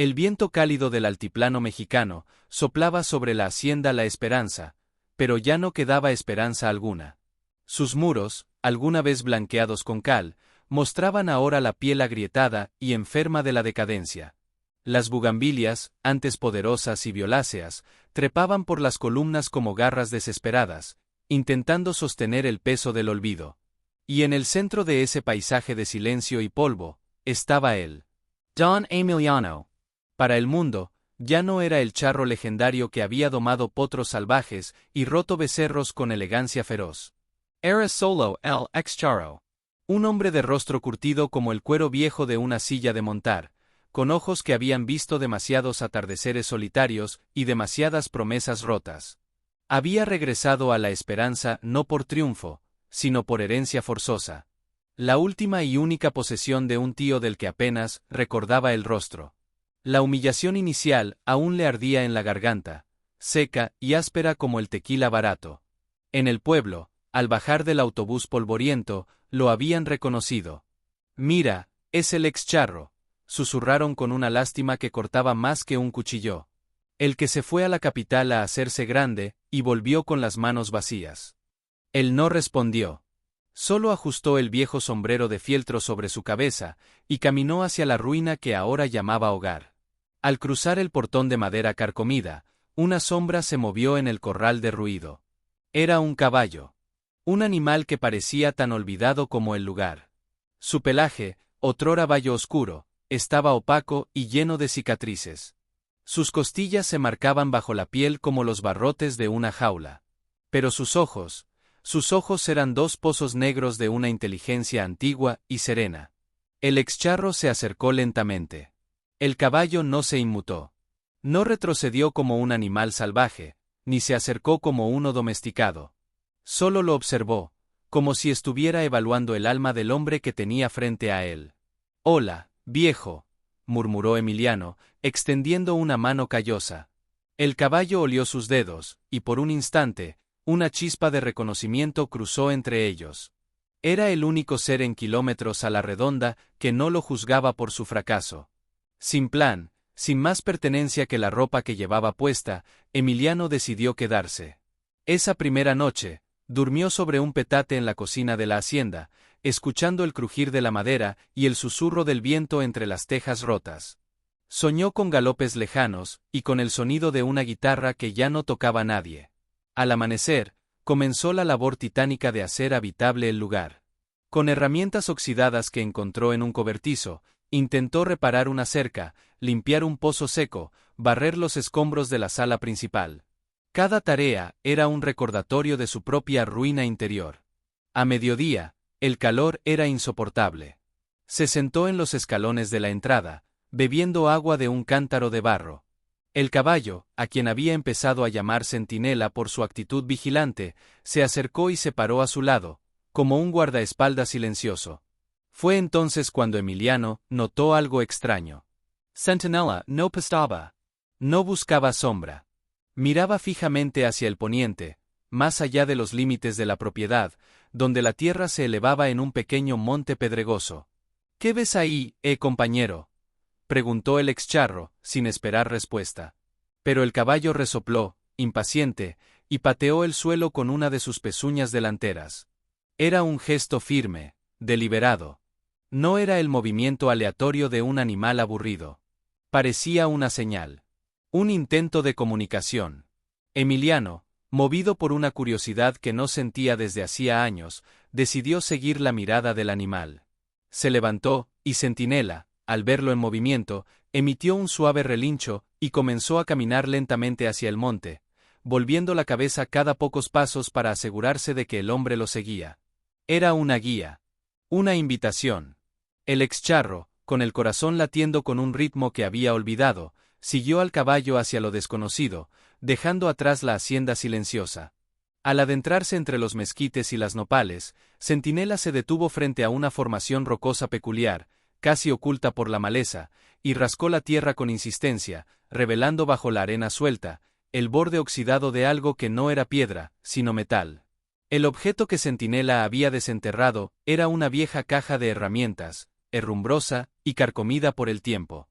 El viento cálido del altiplano mexicano soplaba sobre la hacienda La Esperanza, pero ya no quedaba esperanza alguna. Sus muros, alguna vez blanqueados con cal, mostraban ahora la piel agrietada y enferma de la decadencia. Las bugambilias, antes poderosas y violáceas, trepaban por las columnas como garras desesperadas, intentando sostener el peso del olvido. Y en el centro de ese paisaje de silencio y polvo, estaba él. Don Emiliano. Para el mundo, ya no era el charro legendario que había domado potros salvajes y roto becerros con elegancia feroz. Era solo el ex-charro. Un hombre de rostro curtido como el cuero viejo de una silla de montar, con ojos que habían visto demasiados atardeceres solitarios y demasiadas promesas rotas. Había regresado a La Esperanza no por triunfo, sino por herencia forzosa. La última y única posesión de un tío del que apenas recordaba el rostro. La humillación inicial aún le ardía en la garganta, seca y áspera como el tequila barato. En el pueblo, al bajar del autobús polvoriento, lo habían reconocido. «Mira, es el ex-charro», susurraron con una lástima que cortaba más que un cuchillo. El que se fue a la capital a hacerse grande, y volvió con las manos vacías. Él no respondió. Solo ajustó el viejo sombrero de fieltro sobre su cabeza, y caminó hacia la ruina que ahora llamaba hogar. Al cruzar el portón de madera carcomida, una sombra se movió en el corral derruido. Era un caballo. Un animal que parecía tan olvidado como el lugar. Su pelaje, otrora vallo oscuro, estaba opaco y lleno de cicatrices. Sus costillas se marcaban bajo la piel como los barrotes de una jaula. Pero sus ojos eran dos pozos negros de una inteligencia antigua y serena. El ex-charro se acercó lentamente. El caballo no se inmutó. No retrocedió como un animal salvaje, ni se acercó como uno domesticado. Solo lo observó, como si estuviera evaluando el alma del hombre que tenía frente a él. «Hola, viejo», murmuró Emiliano, extendiendo una mano callosa. El caballo olió sus dedos, y por un instante, una chispa de reconocimiento cruzó entre ellos. Era el único ser en kilómetros a la redonda que no lo juzgaba por su fracaso. Sin plan, sin más pertenencia que la ropa que llevaba puesta, Emiliano decidió quedarse. Esa primera noche, durmió sobre un petate en la cocina de la hacienda, escuchando el crujir de la madera y el susurro del viento entre las tejas rotas. Soñó con galopes lejanos, y con el sonido de una guitarra que ya no tocaba nadie. Al amanecer, comenzó la labor titánica de hacer habitable el lugar. Con herramientas oxidadas que encontró en un cobertizo, intentó reparar una cerca, limpiar un pozo seco, barrer los escombros de la sala principal. Cada tarea era un recordatorio de su propia ruina interior. A mediodía, el calor era insoportable. Se sentó en los escalones de la entrada, bebiendo agua de un cántaro de barro. El caballo, a quien había empezado a llamar centinela por su actitud vigilante, se acercó y se paró a su lado, como un guardaespaldas silencioso. Fue entonces cuando Emiliano notó algo extraño. Centinela no pastaba. No buscaba sombra. Miraba fijamente hacia el poniente, más allá de los límites de la propiedad, donde la tierra se elevaba en un pequeño monte pedregoso. «¿Qué ves ahí, compañero?», preguntó el ex-charro, sin esperar respuesta. Pero el caballo resopló, impaciente, y pateó el suelo con una de sus pezuñas delanteras. Era un gesto firme, deliberado. No era el movimiento aleatorio de un animal aburrido. Parecía una señal. Un intento de comunicación. Emiliano, movido por una curiosidad que no sentía desde hacía años, decidió seguir la mirada del animal. Se levantó, y Centinela, al verlo en movimiento, emitió un suave relincho y comenzó a caminar lentamente hacia el monte, volviendo la cabeza cada pocos pasos para asegurarse de que el hombre lo seguía. Era una guía. Una invitación. El ex-charro, con el corazón latiendo con un ritmo que había olvidado, siguió al caballo hacia lo desconocido, dejando atrás la hacienda silenciosa. Al adentrarse entre los mezquites y las nopales, Centinela se detuvo frente a una formación rocosa peculiar, casi oculta por la maleza, y rascó la tierra con insistencia, revelando bajo la arena suelta, el borde oxidado de algo que no era piedra, sino metal. El objeto que Centinela había desenterrado era una vieja caja de herramientas, herrumbrosa y carcomida por el tiempo.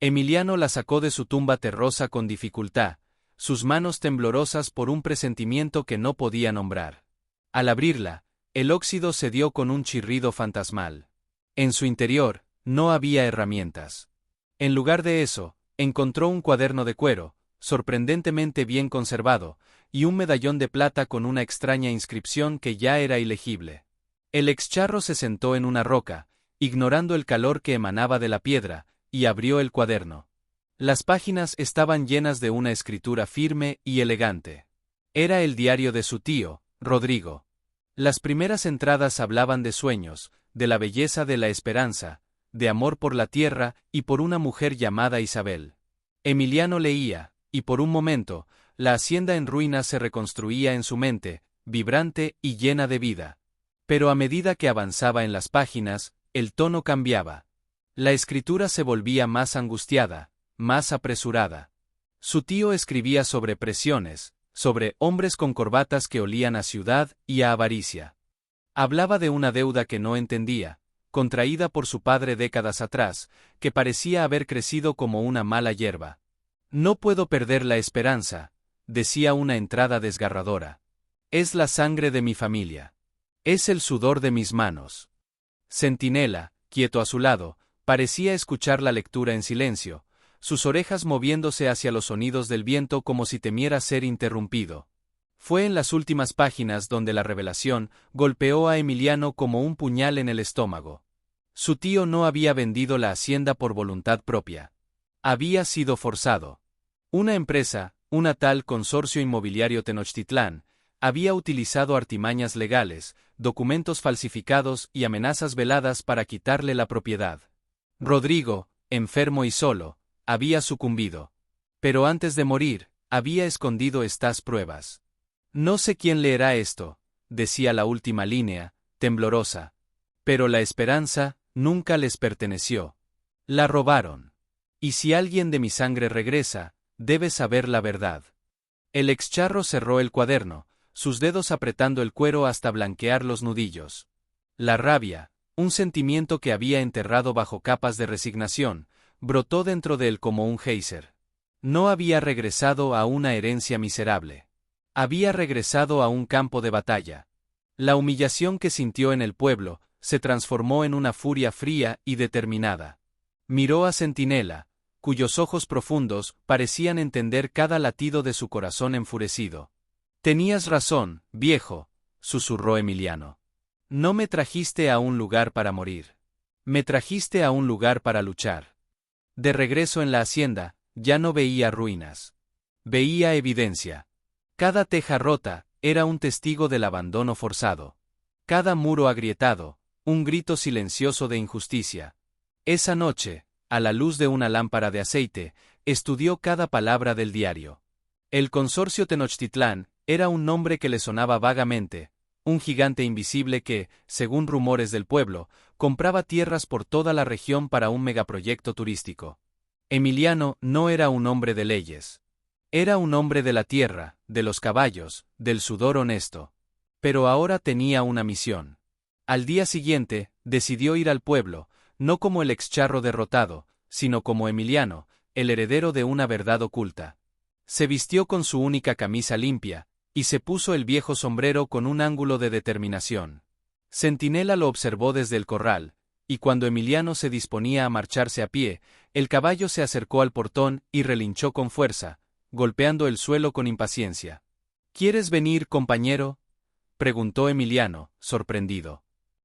Emiliano la sacó de su tumba terrosa con dificultad, sus manos temblorosas por un presentimiento que no podía nombrar. Al abrirla, el óxido se dio con un chirrido fantasmal. En su interior, no había herramientas. En lugar de eso, encontró un cuaderno de cuero, sorprendentemente bien conservado, y un medallón de plata con una extraña inscripción que ya era ilegible. El excharro se sentó en una roca, ignorando el calor que emanaba de la piedra, y abrió el cuaderno. Las páginas estaban llenas de una escritura firme y elegante. Era el diario de su tío, Rodrigo. Las primeras entradas hablaban de sueños, de la belleza de la esperanza, de amor por la tierra y por una mujer llamada Isabel. Emiliano leía, y por un momento, la hacienda en ruinas se reconstruía en su mente, vibrante y llena de vida. Pero a medida que avanzaba en las páginas, el tono cambiaba. La escritura se volvía más angustiada, más apresurada. Su tío escribía sobre presiones, sobre hombres con corbatas que olían a ciudad y a avaricia. Hablaba de una deuda que no entendía, contraída por su padre décadas atrás, que parecía haber crecido como una mala hierba. No puedo perder la esperanza, decía una entrada desgarradora. Es la sangre de mi familia. Es el sudor de mis manos. Centinela, quieto a su lado, parecía escuchar la lectura en silencio, sus orejas moviéndose hacia los sonidos del viento como si temiera ser interrumpido. Fue en las últimas páginas donde la revelación golpeó a Emiliano como un puñal en el estómago. Su tío no había vendido la hacienda por voluntad propia. Había sido forzado. Una empresa, una tal Consorcio Inmobiliario Tenochtitlán, había utilizado artimañas legales, documentos falsificados y amenazas veladas para quitarle la propiedad. Rodrigo, enfermo y solo, había sucumbido. Pero antes de morir, había escondido estas pruebas. No sé quién leerá esto, decía la última línea, temblorosa. Pero la esperanza nunca les perteneció. La robaron. Y si alguien de mi sangre regresa, debe saber la verdad. El excharro cerró el cuaderno, sus dedos apretando el cuero hasta blanquear los nudillos. La rabia, un sentimiento que había enterrado bajo capas de resignación, brotó dentro de él como un geyser. No había regresado a una herencia miserable. Había regresado a un campo de batalla. La humillación que sintió en el pueblo se transformó en una furia fría y determinada. Miró a Centinela, cuyos ojos profundos parecían entender cada latido de su corazón enfurecido. Tenías razón, viejo, susurró Emiliano. No me trajiste a un lugar para morir. Me trajiste a un lugar para luchar. De regreso en la hacienda, ya no veía ruinas. Veía evidencia. Cada teja rota era un testigo del abandono forzado. Cada muro agrietado, un grito silencioso de injusticia. Esa noche, a la luz de una lámpara de aceite, estudió cada palabra del diario. El Consorcio Tenochtitlán era un nombre que le sonaba vagamente, un gigante invisible que, según rumores del pueblo, compraba tierras por toda la región para un megaproyecto turístico. Emiliano no era un hombre de leyes. Era un hombre de la tierra, de los caballos, del sudor honesto. Pero ahora tenía una misión. Al día siguiente, decidió ir al pueblo, no como el excharro derrotado, sino como Emiliano, el heredero de una verdad oculta. Se vistió con su única camisa limpia, y se puso el viejo sombrero con un ángulo de determinación. Centinela lo observó desde el corral, y cuando Emiliano se disponía a marcharse a pie, el caballo se acercó al portón y relinchó con fuerza, golpeando el suelo con impaciencia. ¿Quieres venir, compañero?, preguntó Emiliano, sorprendido.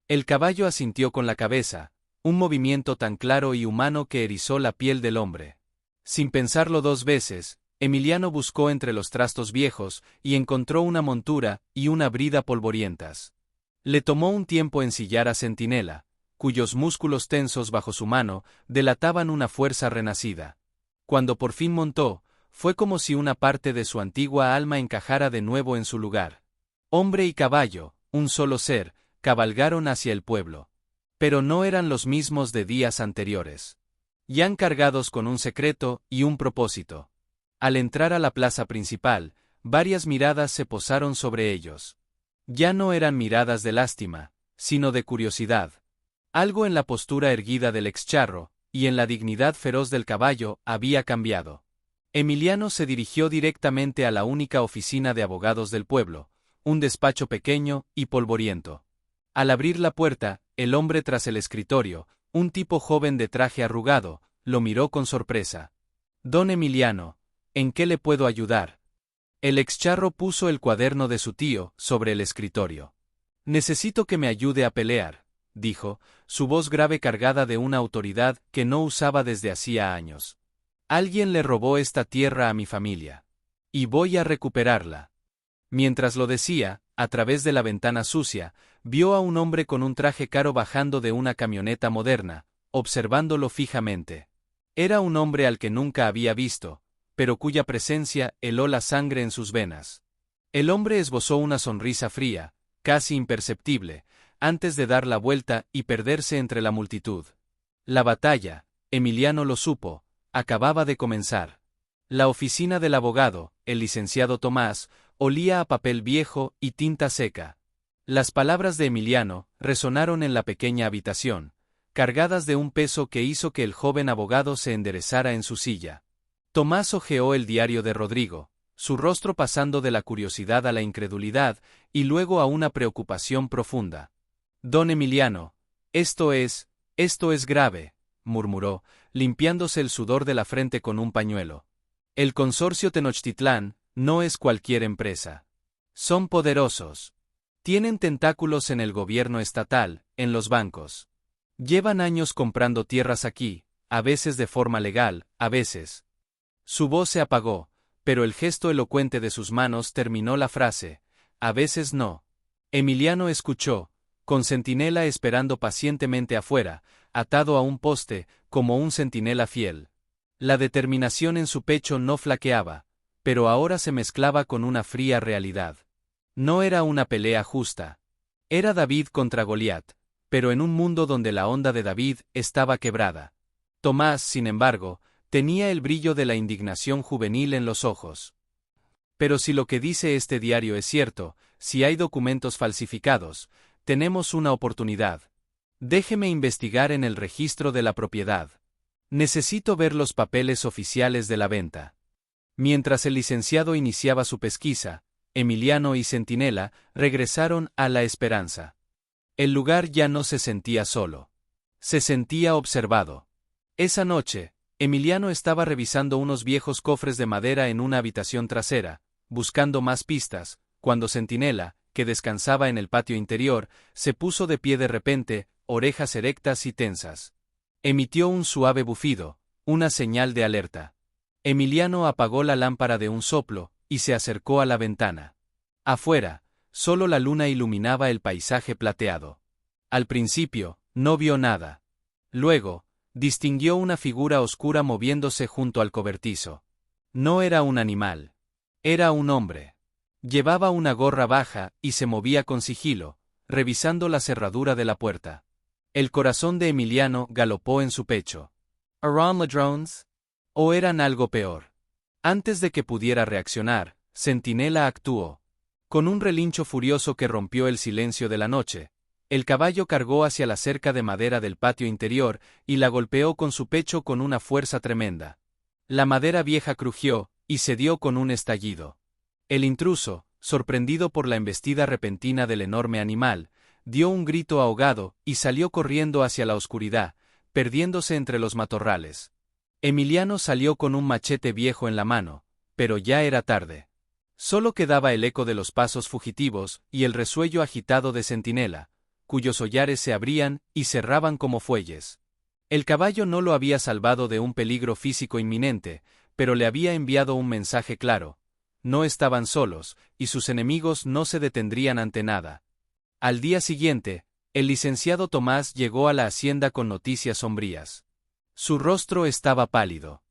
El caballo asintió con la cabeza, un movimiento tan claro y humano que erizó la piel del hombre. Sin pensarlo dos veces, Emiliano buscó entre los trastos viejos y encontró una montura y una brida polvorientas. Le tomó un tiempo ensillar a Centinela, cuyos músculos tensos bajo su mano delataban una fuerza renacida. Cuando por fin montó, fue como si una parte de su antigua alma encajara de nuevo en su lugar. Hombre y caballo, un solo ser, cabalgaron hacia el pueblo. Pero no eran los mismos de días anteriores. Ya cargados con un secreto y un propósito. Al entrar a la plaza principal, varias miradas se posaron sobre ellos. Ya no eran miradas de lástima, sino de curiosidad. Algo en la postura erguida del excharro, y en la dignidad feroz del caballo había cambiado. Emiliano se dirigió directamente a la única oficina de abogados del pueblo, un despacho pequeño y polvoriento. Al abrir la puerta, el hombre tras el escritorio, un tipo joven de traje arrugado, lo miró con sorpresa. «Don Emiliano, ¿en qué le puedo ayudar?» El excharro puso el cuaderno de su tío sobre el escritorio. «Necesito que me ayude a pelear», dijo, su voz grave cargada de una autoridad que no usaba desde hacía años. «Alguien le robó esta tierra a mi familia. Y voy a recuperarla». Mientras lo decía, a través de la ventana sucia, vio a un hombre con un traje caro bajando de una camioneta moderna, observándolo fijamente. Era un hombre al que nunca había visto, pero cuya presencia heló la sangre en sus venas. El hombre esbozó una sonrisa fría, casi imperceptible, antes de dar la vuelta y perderse entre la multitud. La batalla, Emiliano lo supo, acababa de comenzar. La oficina del abogado, el licenciado Tomás, olía a papel viejo y tinta seca. Las palabras de Emiliano resonaron en la pequeña habitación, cargadas de un peso que hizo que el joven abogado se enderezara en su silla. Tomás hojeó el diario de Rodrigo, su rostro pasando de la curiosidad a la incredulidad y luego a una preocupación profunda. «Don Emiliano, esto es grave», murmuró, limpiándose el sudor de la frente con un pañuelo. «El consorcio Tenochtitlán no es cualquier empresa. Son poderosos. Tienen tentáculos en el gobierno estatal, en los bancos. Llevan años comprando tierras aquí, a veces de forma legal, a veces». Su voz se apagó, pero el gesto elocuente de sus manos terminó la frase, «a veces no». Emiliano escuchó, con centinela esperando pacientemente afuera, atado a un poste, como un centinela fiel. La determinación en su pecho no flaqueaba, pero ahora se mezclaba con una fría realidad. No era una pelea justa. Era David contra Goliat, pero en un mundo donde la honda de David estaba quebrada. Tomás, sin embargo, tenía el brillo de la indignación juvenil en los ojos. «Pero si lo que dice este diario es cierto, si hay documentos falsificados, tenemos una oportunidad. Déjeme investigar en el registro de la propiedad. Necesito ver los papeles oficiales de la venta». Mientras el licenciado iniciaba su pesquisa, Emiliano y Centinela regresaron a La Esperanza. El lugar ya no se sentía solo. Se sentía observado. Esa noche, Emiliano estaba revisando unos viejos cofres de madera en una habitación trasera, buscando más pistas, cuando Centinela, que descansaba en el patio interior, se puso de pie de repente, orejas erectas y tensas. Emitió un suave bufido, una señal de alerta. Emiliano apagó la lámpara de un soplo, y se acercó a la ventana. Afuera, solo la luna iluminaba el paisaje plateado. Al principio, no vio nada. Luego, distinguió una figura oscura moviéndose junto al cobertizo. No era un animal. Era un hombre. Llevaba una gorra baja y se movía con sigilo, revisando la cerradura de la puerta. El corazón de Emiliano galopó en su pecho. ¿Eran ladrones? ¿O eran algo peor? Antes de que pudiera reaccionar, Centinela actuó. Con un relincho furioso que rompió el silencio de la noche, el caballo cargó hacia la cerca de madera del patio interior y la golpeó con su pecho con una fuerza tremenda. La madera vieja crujió y cedió con un estallido. El intruso, sorprendido por la embestida repentina del enorme animal, dio un grito ahogado y salió corriendo hacia la oscuridad, perdiéndose entre los matorrales. Emiliano salió con un machete viejo en la mano, pero ya era tarde. Solo quedaba el eco de los pasos fugitivos y el resuello agitado de Centinela, cuyos hollares se abrían y cerraban como fuelles. El caballo no lo había salvado de un peligro físico inminente, pero le había enviado un mensaje claro. No estaban solos, y sus enemigos no se detendrían ante nada. Al día siguiente, el licenciado Tomás llegó a la hacienda con noticias sombrías. Su rostro estaba pálido.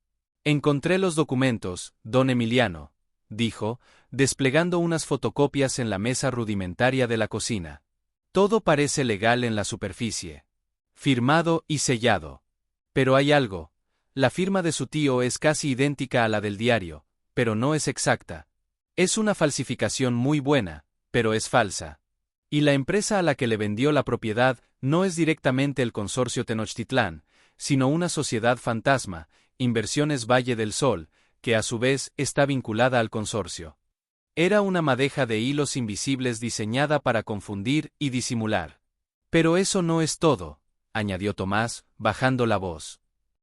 «Encontré los documentos, don Emiliano», dijo, desplegando unas fotocopias en la mesa rudimentaria de la cocina. «Todo parece legal en la superficie. Firmado y sellado. Pero hay algo. La firma de su tío es casi idéntica a la del diario, pero no es exacta. Es una falsificación muy buena, pero es falsa. Y la empresa a la que le vendió la propiedad no es directamente el consorcio Tenochtitlán, sino una sociedad fantasma, Inversiones Valle del Sol, que a su vez está vinculada al consorcio. Era una madeja de hilos invisibles diseñada para confundir y disimular. Pero eso no es todo, añadió Tomás, bajando la voz.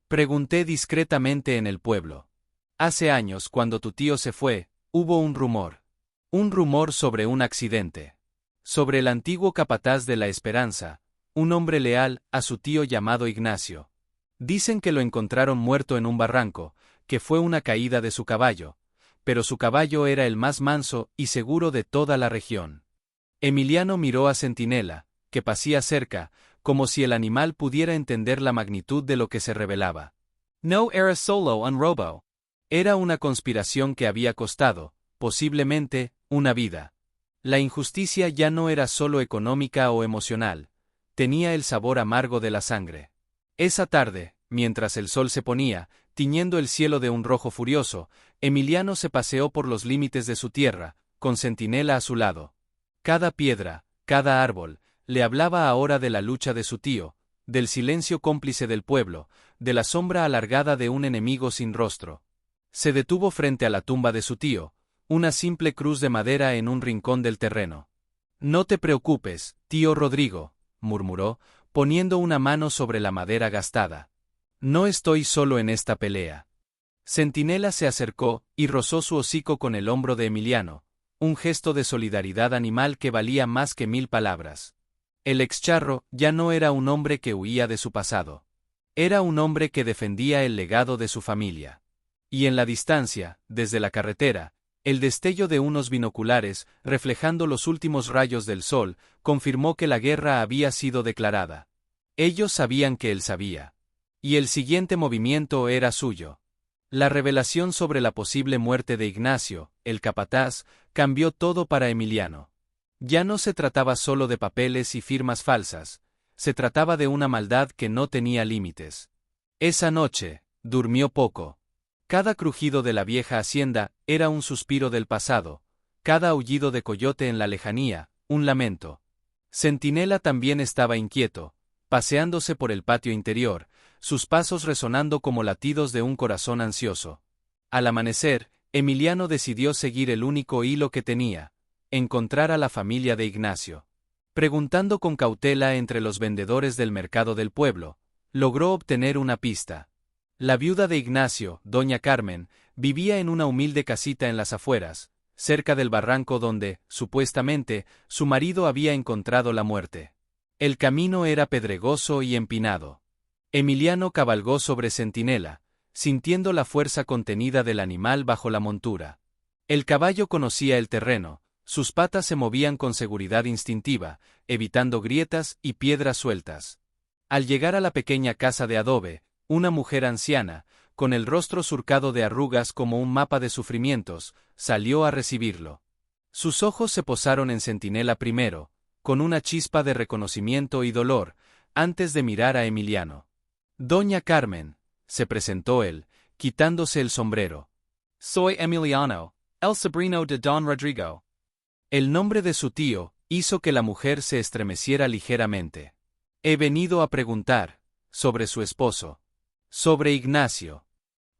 Pregunté discretamente en el pueblo. Hace años, cuando tu tío se fue, hubo un rumor. Un rumor sobre un accidente. Sobre el antiguo capataz de la Esperanza, un hombre leal a su tío llamado Ignacio. Dicen que lo encontraron muerto en un barranco, que fue una caída de su caballo, pero su caballo era el más manso y seguro de toda la región. Emiliano miró a Centinela, que pasía cerca, como si el animal pudiera entender la magnitud de lo que se revelaba. No era solo un robo. Era una conspiración que había costado, posiblemente, una vida. La injusticia ya no era solo económica o emocional, tenía el sabor amargo de la sangre. Esa tarde, mientras el sol se ponía, tiñendo el cielo de un rojo furioso, Emiliano se paseó por los límites de su tierra, con Centinela a su lado. Cada piedra, cada árbol, le hablaba ahora de la lucha de su tío, del silencio cómplice del pueblo, de la sombra alargada de un enemigo sin rostro. Se detuvo frente a la tumba de su tío, una simple cruz de madera en un rincón del terreno. No te preocupes, tío Rodrigo, murmuró, poniendo una mano sobre la madera gastada. No estoy solo en esta pelea. Centinela se acercó y rozó su hocico con el hombro de Emiliano, un gesto de solidaridad animal que valía más que 1000 palabras. El excharro ya no era un hombre que huía de su pasado. Era un hombre que defendía el legado de su familia. Y en la distancia, desde la carretera, el destello de unos binoculares, reflejando los últimos rayos del sol, confirmó que la guerra había sido declarada. Ellos sabían que él sabía. Y el siguiente movimiento era suyo. La revelación sobre la posible muerte de Ignacio, el capataz, cambió todo para Emiliano. Ya no se trataba solo de papeles y firmas falsas, se trataba de una maldad que no tenía límites. Esa noche, durmió poco. Cada crujido de la vieja hacienda era un suspiro del pasado, cada aullido de coyote en la lejanía, un lamento. Centinela también estaba inquieto, paseándose por el patio interior, sus pasos resonando como latidos de un corazón ansioso. Al amanecer, Emiliano decidió seguir el único hilo que tenía, encontrar a la familia de Ignacio. Preguntando con cautela entre los vendedores del mercado del pueblo, logró obtener una pista. La viuda de Ignacio, doña Carmen, vivía en una humilde casita en las afueras, cerca del barranco donde, supuestamente, su marido había encontrado la muerte. El camino era pedregoso y empinado. Emiliano cabalgó sobre Centinela, sintiendo la fuerza contenida del animal bajo la montura. El caballo conocía el terreno, sus patas se movían con seguridad instintiva, evitando grietas y piedras sueltas. Al llegar a la pequeña casa de adobe, una mujer anciana, con el rostro surcado de arrugas como un mapa de sufrimientos, salió a recibirlo. Sus ojos se posaron en Centinela primero, con una chispa de reconocimiento y dolor, antes de mirar a Emiliano. Doña Carmen, se presentó él, quitándose el sombrero. Soy Emiliano, el sobrino de Don Rodrigo. El nombre de su tío hizo que la mujer se estremeciera ligeramente. He venido a preguntar sobre su esposo, sobre Ignacio.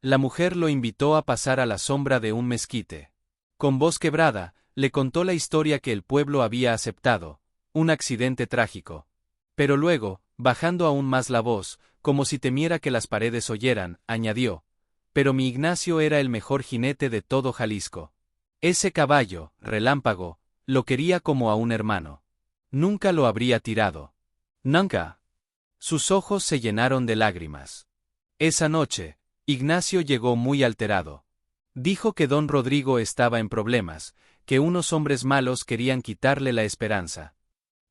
La mujer lo invitó a pasar a la sombra de un mezquite. Con voz quebrada, le contó la historia que el pueblo había aceptado, un accidente trágico. Pero luego, bajando aún más la voz, como si temiera que las paredes oyeran, añadió: pero mi Ignacio era el mejor jinete de todo Jalisco. Ese caballo, Relámpago, lo quería como a un hermano. Nunca lo habría tirado. Nunca. Sus ojos se llenaron de lágrimas. Esa noche, Ignacio llegó muy alterado. Dijo que don Rodrigo estaba en problemas, que unos hombres malos querían quitarle la esperanza.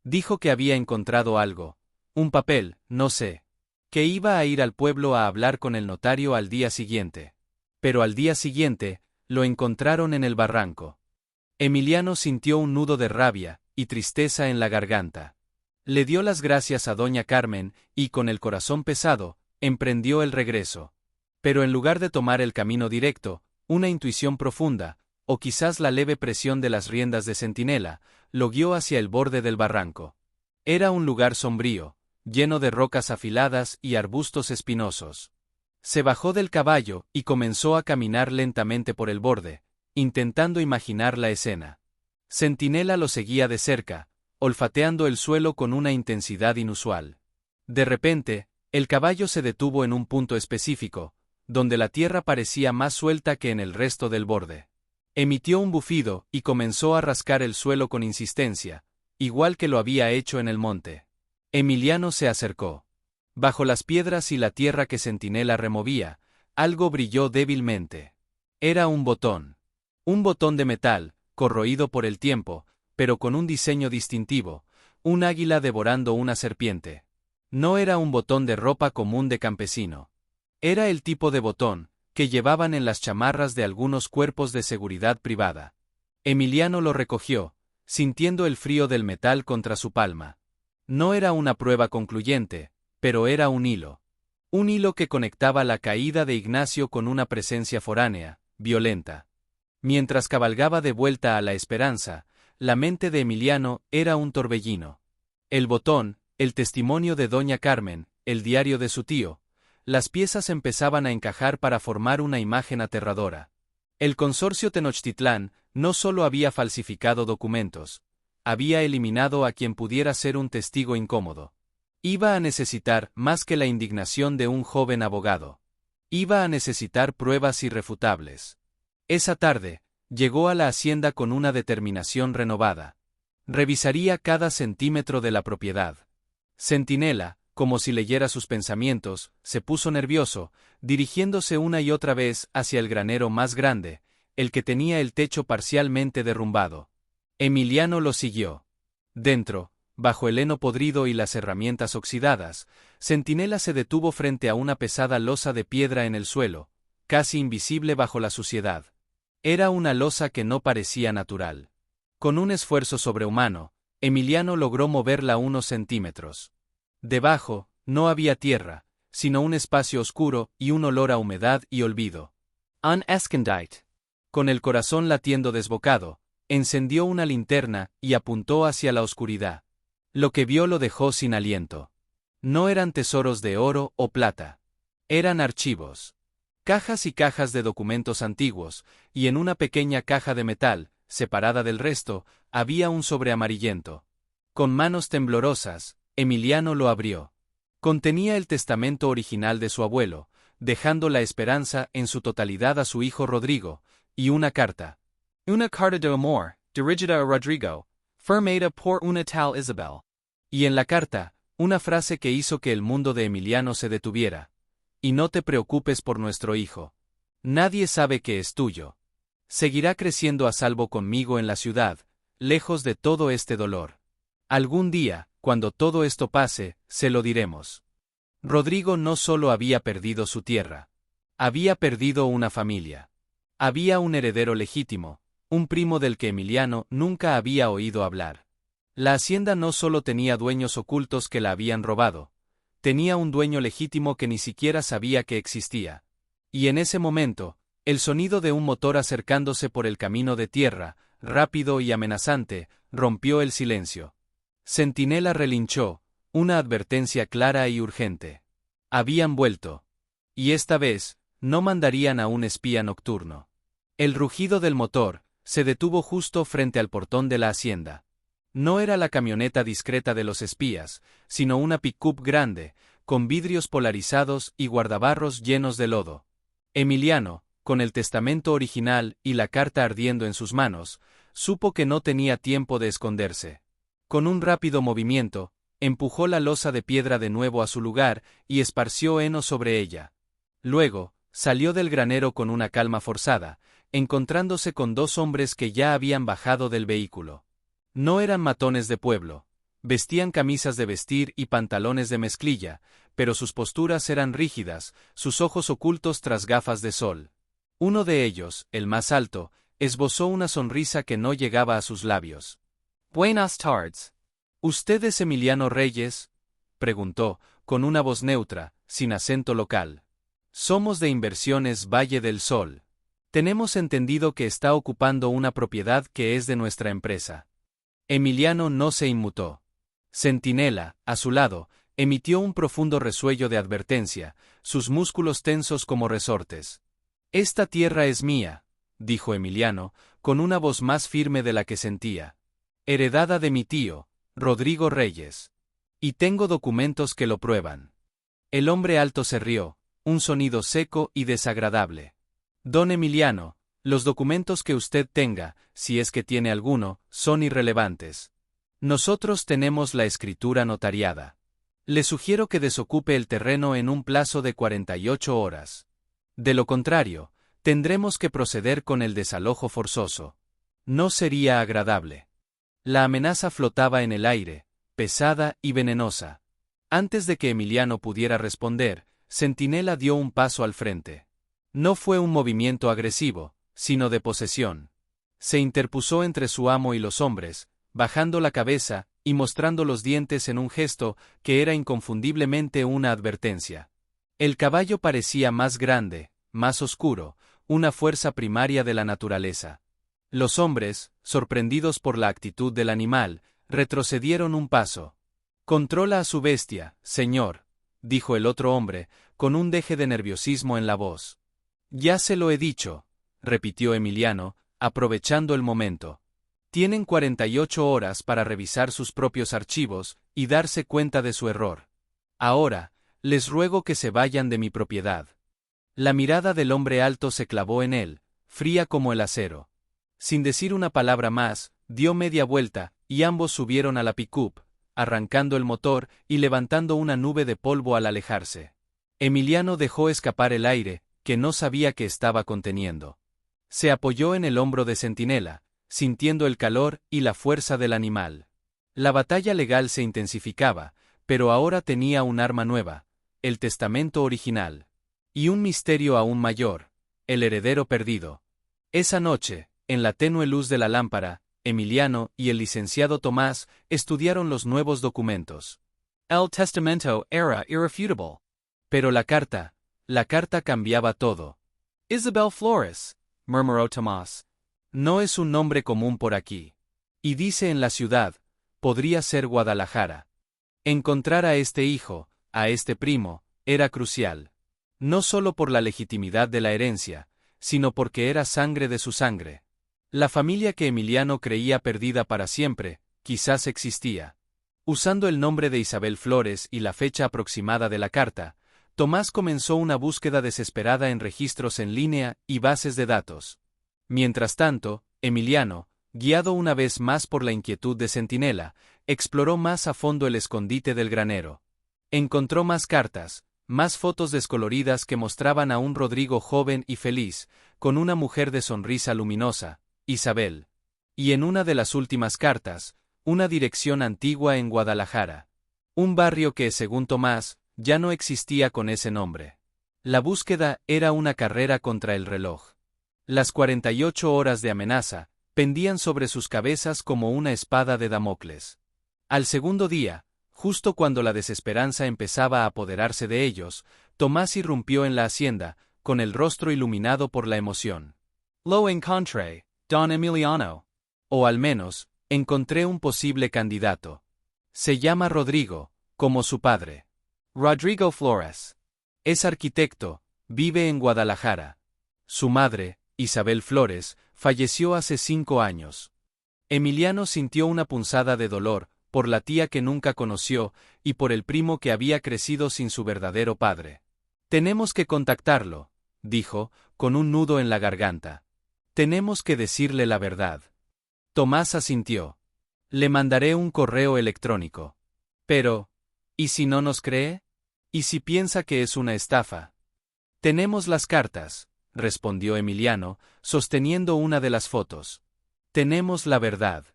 Dijo que había encontrado algo, un papel, no sé, que iba a ir al pueblo a hablar con el notario al día siguiente. Pero al día siguiente, lo encontraron en el barranco. Emiliano sintió un nudo de rabia y tristeza en la garganta. Le dio las gracias a doña Carmen y, con el corazón pesado, emprendió el regreso. Pero en lugar de tomar el camino directo, una intuición profunda, o quizás la leve presión de las riendas de Centinela, lo guió hacia el borde del barranco. Era un lugar sombrío, lleno de rocas afiladas y arbustos espinosos. Se bajó del caballo y comenzó a caminar lentamente por el borde, intentando imaginar la escena. Centinela lo seguía de cerca, olfateando el suelo con una intensidad inusual. De repente, el caballo se detuvo en un punto específico, donde la tierra parecía más suelta que en el resto del borde. Emitió un bufido y comenzó a rascar el suelo con insistencia, igual que lo había hecho en el monte. Emiliano se acercó. Bajo las piedras y la tierra que Centinela removía, algo brilló débilmente. Era un botón. Un botón de metal, corroído por el tiempo, pero con un diseño distintivo, un águila devorando una serpiente. No era un botón de ropa común de campesino. Era el tipo de botón que llevaban en las chamarras de algunos cuerpos de seguridad privada. Emiliano lo recogió, sintiendo el frío del metal contra su palma. No era una prueba concluyente, pero era un hilo. Un hilo que conectaba la caída de Ignacio con una presencia foránea, violenta. Mientras cabalgaba de vuelta a la esperanza, la mente de Emiliano era un torbellino. El botón, el testimonio de doña Carmen, el diario de su tío, las piezas empezaban a encajar para formar una imagen aterradora. El consorcio Tenochtitlán no solo había falsificado documentos, había eliminado a quien pudiera ser un testigo incómodo. Iba a necesitar más que la indignación de un joven abogado. Iba a necesitar pruebas irrefutables. Esa tarde, llegó a la hacienda con una determinación renovada. Revisaría cada centímetro de la propiedad. Centinela, como si leyera sus pensamientos, se puso nervioso, dirigiéndose una y otra vez hacia el granero más grande, el que tenía el techo parcialmente derrumbado. Emiliano lo siguió. Dentro, bajo el heno podrido y las herramientas oxidadas, Centinela se detuvo frente a una pesada losa de piedra en el suelo, casi invisible bajo la suciedad. Era una losa que no parecía natural. Con un esfuerzo sobrehumano, Emiliano logró moverla unos centímetros. Debajo, no había tierra, sino un espacio oscuro y un olor a humedad y olvido. Un escondite. Con el corazón latiendo desbocado, encendió una linterna y apuntó hacia la oscuridad. Lo que vio lo dejó sin aliento. No eran tesoros de oro o plata. Eran archivos. Cajas y cajas de documentos antiguos, y en una pequeña caja de metal, separada del resto, había un sobre amarillento. Con manos temblorosas, Emiliano lo abrió. Contenía el testamento original de su abuelo, dejando la esperanza en su totalidad a su hijo Rodrigo, y una carta. Una carta de amor, dirigida a Rodrigo, firmada por una tal Isabel. Y en la carta, una frase que hizo que el mundo de Emiliano se detuviera. Y no te preocupes por nuestro hijo. Nadie sabe que es tuyo. Seguirá creciendo a salvo conmigo en la ciudad, lejos de todo este dolor. Algún día, cuando todo esto pase, se lo diremos. Rodrigo no solo había perdido su tierra. Había perdido una familia. Había un heredero legítimo, un primo del que Emiliano nunca había oído hablar. La hacienda no solo tenía dueños ocultos que la habían robado, tenía un dueño legítimo que ni siquiera sabía que existía. Y en ese momento, el sonido de un motor acercándose por el camino de tierra, rápido y amenazante, rompió el silencio. Centinela relinchó, una advertencia clara y urgente. Habían vuelto. Y esta vez, no mandarían a un espía nocturno. El rugido del motor se detuvo justo frente al portón de la hacienda. No era la camioneta discreta de los espías, sino una pick-up grande, con vidrios polarizados y guardabarros llenos de lodo. Emiliano, con el testamento original y la carta ardiendo en sus manos, supo que no tenía tiempo de esconderse. Con un rápido movimiento, empujó la losa de piedra de nuevo a su lugar y esparció heno sobre ella. Luego, salió del granero con una calma forzada, encontrándose con dos hombres que ya habían bajado del vehículo. No eran matones de pueblo, vestían camisas de vestir y pantalones de mezclilla, pero sus posturas eran rígidas, sus ojos ocultos tras gafas de sol. Uno de ellos, el más alto, esbozó una sonrisa que no llegaba a sus labios. «Buenas tardes. ¿Usted es Emiliano Reyes?», preguntó, con una voz neutra, sin acento local. «Somos de Inversiones Valle del Sol. Tenemos entendido que está ocupando una propiedad que es de nuestra empresa». Emiliano no se inmutó. Centinela, a su lado, Emitió un profundo resuello de advertencia, sus músculos tensos como resortes. «Esta tierra es mía», dijo Emiliano, con una voz más firme de la que sentía. «Heredada de mi tío, Rodrigo Reyes. Y tengo documentos que lo prueban». El hombre alto se rió, un sonido seco y desagradable. «Don Emiliano, los documentos que usted tenga, si es que tiene alguno, son irrelevantes. Nosotros tenemos la escritura notariada. Le sugiero que desocupe el terreno en un plazo de 48 horas. De lo contrario, tendremos que proceder con el desalojo forzoso. No sería agradable». La amenaza flotaba en el aire, pesada y venenosa. Antes de que Emiliano pudiera responder, Centinela dio un paso al frente. No fue un movimiento agresivo, sino de posesión. Se interpuso entre su amo y los hombres, bajando la cabeza y mostrando los dientes en un gesto que era inconfundiblemente una advertencia. El caballo parecía más grande, más oscuro, una fuerza primaria de la naturaleza. Los hombres, sorprendidos por la actitud del animal, retrocedieron un paso. «Controla a su bestia, señor», dijo el otro hombre, con un deje de nerviosismo en la voz. «Ya se lo he dicho», repitió Emiliano, aprovechando el momento. «Tienen 48 horas para revisar sus propios archivos y darse cuenta de su error. Ahora, les ruego que se vayan de mi propiedad». La mirada del hombre alto se clavó en él, fría como el acero. Sin decir una palabra más, dio media vuelta, y ambos subieron a la pick-up, arrancando el motor y levantando una nube de polvo al alejarse. Emiliano dejó escapar el aire, que no sabía que estaba conteniendo. Se apoyó en el hombro de Centinela, sintiendo el calor y la fuerza del animal. La batalla legal se intensificaba, pero ahora tenía un arma nueva, el testamento original. Y un misterio aún mayor, el heredero perdido. Esa noche, en la tenue luz de la lámpara, Emiliano y el licenciado Tomás estudiaron los nuevos documentos. El testamento era irrefutable. Pero la carta cambiaba todo. «Isabel Flores», murmuró Tomás. «No es un nombre común por aquí. Y dice en la ciudad, podría ser Guadalajara». Encontrar a este hijo, a este primo, era crucial. No solo por la legitimidad de la herencia, sino porque era sangre de su sangre. La familia que Emiliano creía perdida para siempre, quizás existía. Usando el nombre de Isabel Flores y la fecha aproximada de la carta, Tomás comenzó una búsqueda desesperada en registros en línea y bases de datos. Mientras tanto, Emiliano, guiado una vez más por la inquietud de Centinela, exploró más a fondo el escondite del granero. Encontró más cartas, más fotos descoloridas que mostraban a un Rodrigo joven y feliz, con una mujer de sonrisa luminosa, Isabel. Y en una de las últimas cartas, una dirección antigua en Guadalajara. Un barrio que, según Tomás, ya no existía con ese nombre. La búsqueda era una carrera contra el reloj. Las 48 horas de amenaza pendían sobre sus cabezas como una espada de Damocles. Al segundo día, justo cuando la desesperanza empezaba a apoderarse de ellos, Tomás irrumpió en la hacienda, con el rostro iluminado por la emoción. «Lo encontré, don Emiliano». O al menos, encontré un posible candidato. Se llama Rodrigo, como su padre. Rodrigo Flores. Es arquitecto, vive en Guadalajara. Su madre, Isabel Flores, falleció hace 5 años. Emiliano sintió una punzada de dolor, por la tía que nunca conoció, y por el primo que había crecido sin su verdadero padre. «Tenemos que contactarlo», dijo, con un nudo en la garganta. «Tenemos que decirle la verdad». Tomás asintió. «Le mandaré un correo electrónico». «Pero, ¿y si no nos cree? ¿Y si piensa que es una estafa?» «Tenemos las cartas», respondió Emiliano, sosteniendo una de las fotos. «Tenemos la verdad».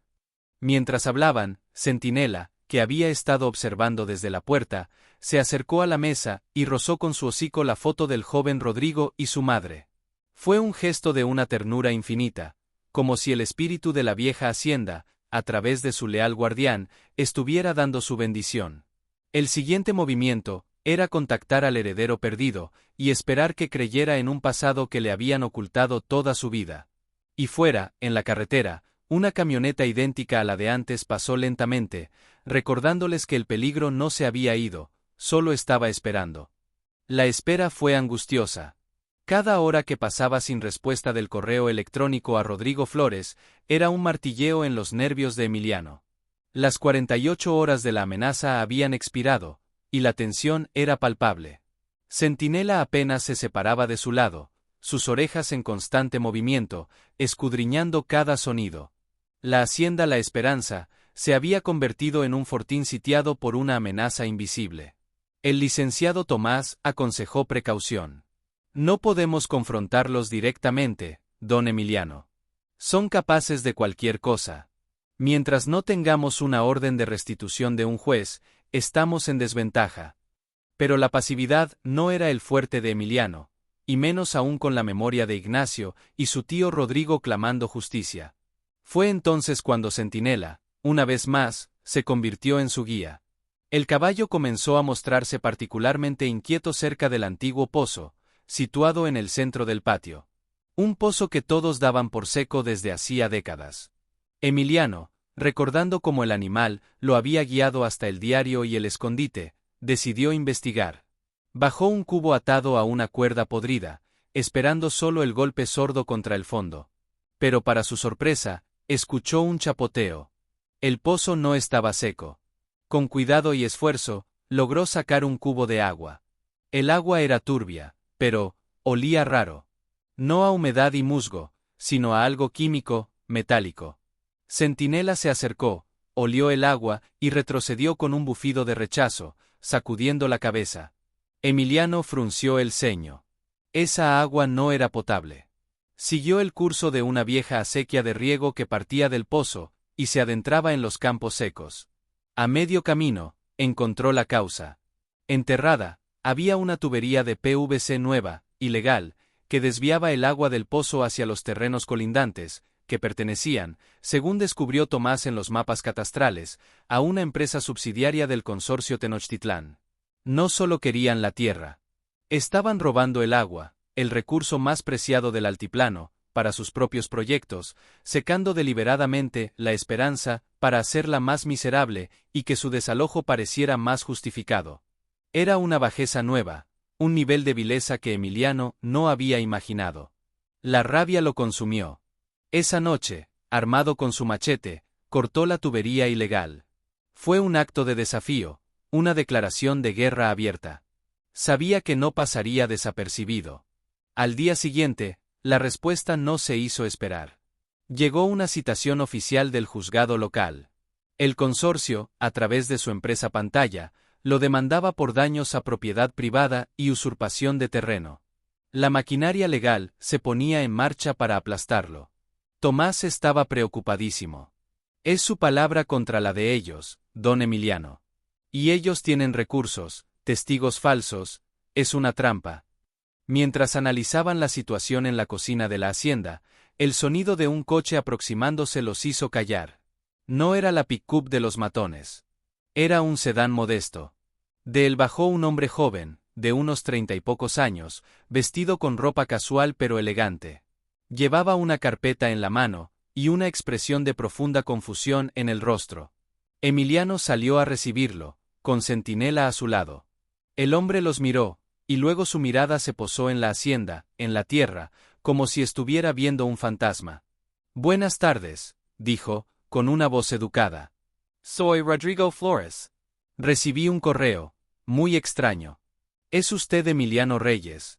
Mientras hablaban, Centinela, que había estado observando desde la puerta, se acercó a la mesa y rozó con su hocico la foto del joven Rodrigo y su madre. Fue un gesto de una ternura infinita, como si el espíritu de la vieja hacienda, a través de su leal guardián, estuviera dando su bendición. El siguiente movimiento era contactar al heredero perdido y esperar que creyera en un pasado que le habían ocultado toda su vida. Y fuera, en la carretera, una camioneta idéntica a la de antes pasó lentamente, recordándoles que el peligro no se había ido, solo estaba esperando. La espera fue angustiosa. Cada hora que pasaba sin respuesta del correo electrónico a Rodrigo Flores era un martilleo en los nervios de Emiliano. Las 48 horas de la amenaza habían expirado, y la tensión era palpable. Centinela apenas se separaba de su lado, sus orejas en constante movimiento, escudriñando cada sonido. La hacienda La Esperanza se había convertido en un fortín sitiado por una amenaza invisible. El licenciado Tomás aconsejó precaución. No podemos confrontarlos directamente, don Emiliano. Son capaces de cualquier cosa. Mientras no tengamos una orden de restitución de un juez, estamos en desventaja. Pero la pasividad no era el fuerte de Emiliano, y menos aún con la memoria de Ignacio y su tío Rodrigo clamando justicia. Fue entonces cuando Centinela, una vez más, se convirtió en su guía. El caballo comenzó a mostrarse particularmente inquieto cerca del antiguo pozo, situado en el centro del patio. Un pozo que todos daban por seco desde hacía décadas. Emiliano, recordando cómo el animal lo había guiado hasta el diario y el escondite, decidió investigar. Bajó un cubo atado a una cuerda podrida, esperando solo el golpe sordo contra el fondo. Pero para su sorpresa, escuchó un chapoteo. El pozo no estaba seco. Con cuidado y esfuerzo, logró sacar un cubo de agua. El agua era turbia, pero olía raro. No a humedad y musgo, sino a algo químico, metálico. Centinela se acercó, olió el agua y retrocedió con un bufido de rechazo, sacudiendo la cabeza. Emiliano frunció el ceño. Esa agua no era potable. Siguió el curso de una vieja acequia de riego que partía del pozo y se adentraba en los campos secos. A medio camino, encontró la causa. Enterrada, había una tubería de PVC nueva, ilegal, que desviaba el agua del pozo hacia los terrenos colindantes, que pertenecían, según descubrió Tomás en los mapas catastrales, a una empresa subsidiaria del consorcio Tenochtitlán. No solo querían la tierra. Estaban robando el agua, el recurso más preciado del altiplano, para sus propios proyectos, secando deliberadamente La Esperanza para hacerla más miserable y que su desalojo pareciera más justificado. Era una bajeza nueva, un nivel de vileza que Emiliano no había imaginado. La rabia lo consumió. Esa noche, armado con su machete, cortó la tubería ilegal. Fue un acto de desafío, una declaración de guerra abierta. Sabía que no pasaría desapercibido. Al día siguiente, la respuesta no se hizo esperar. Llegó una citación oficial del juzgado local. El consorcio, a través de su empresa Pantalla, lo demandaba por daños a propiedad privada y usurpación de terreno. La maquinaria legal se ponía en marcha para aplastarlo. Tomás estaba preocupadísimo. Es su palabra contra la de ellos, don Emiliano. Y ellos tienen recursos, testigos falsos, es una trampa. Mientras analizaban la situación en la cocina de la hacienda, el sonido de un coche aproximándose los hizo callar. No era la pick-up de los matones. Era un sedán modesto. De él bajó un hombre joven, de unos 30 y pocos años, vestido con ropa casual pero elegante. Llevaba una carpeta en la mano, y una expresión de profunda confusión en el rostro. Emiliano salió a recibirlo, con Centinela a su lado. El hombre los miró, y luego su mirada se posó en la hacienda, en la tierra, como si estuviera viendo un fantasma. Buenas tardes, dijo, con una voz educada. Soy Rodrigo Flores. Recibí un correo, muy extraño. ¿Es usted Emiliano Reyes?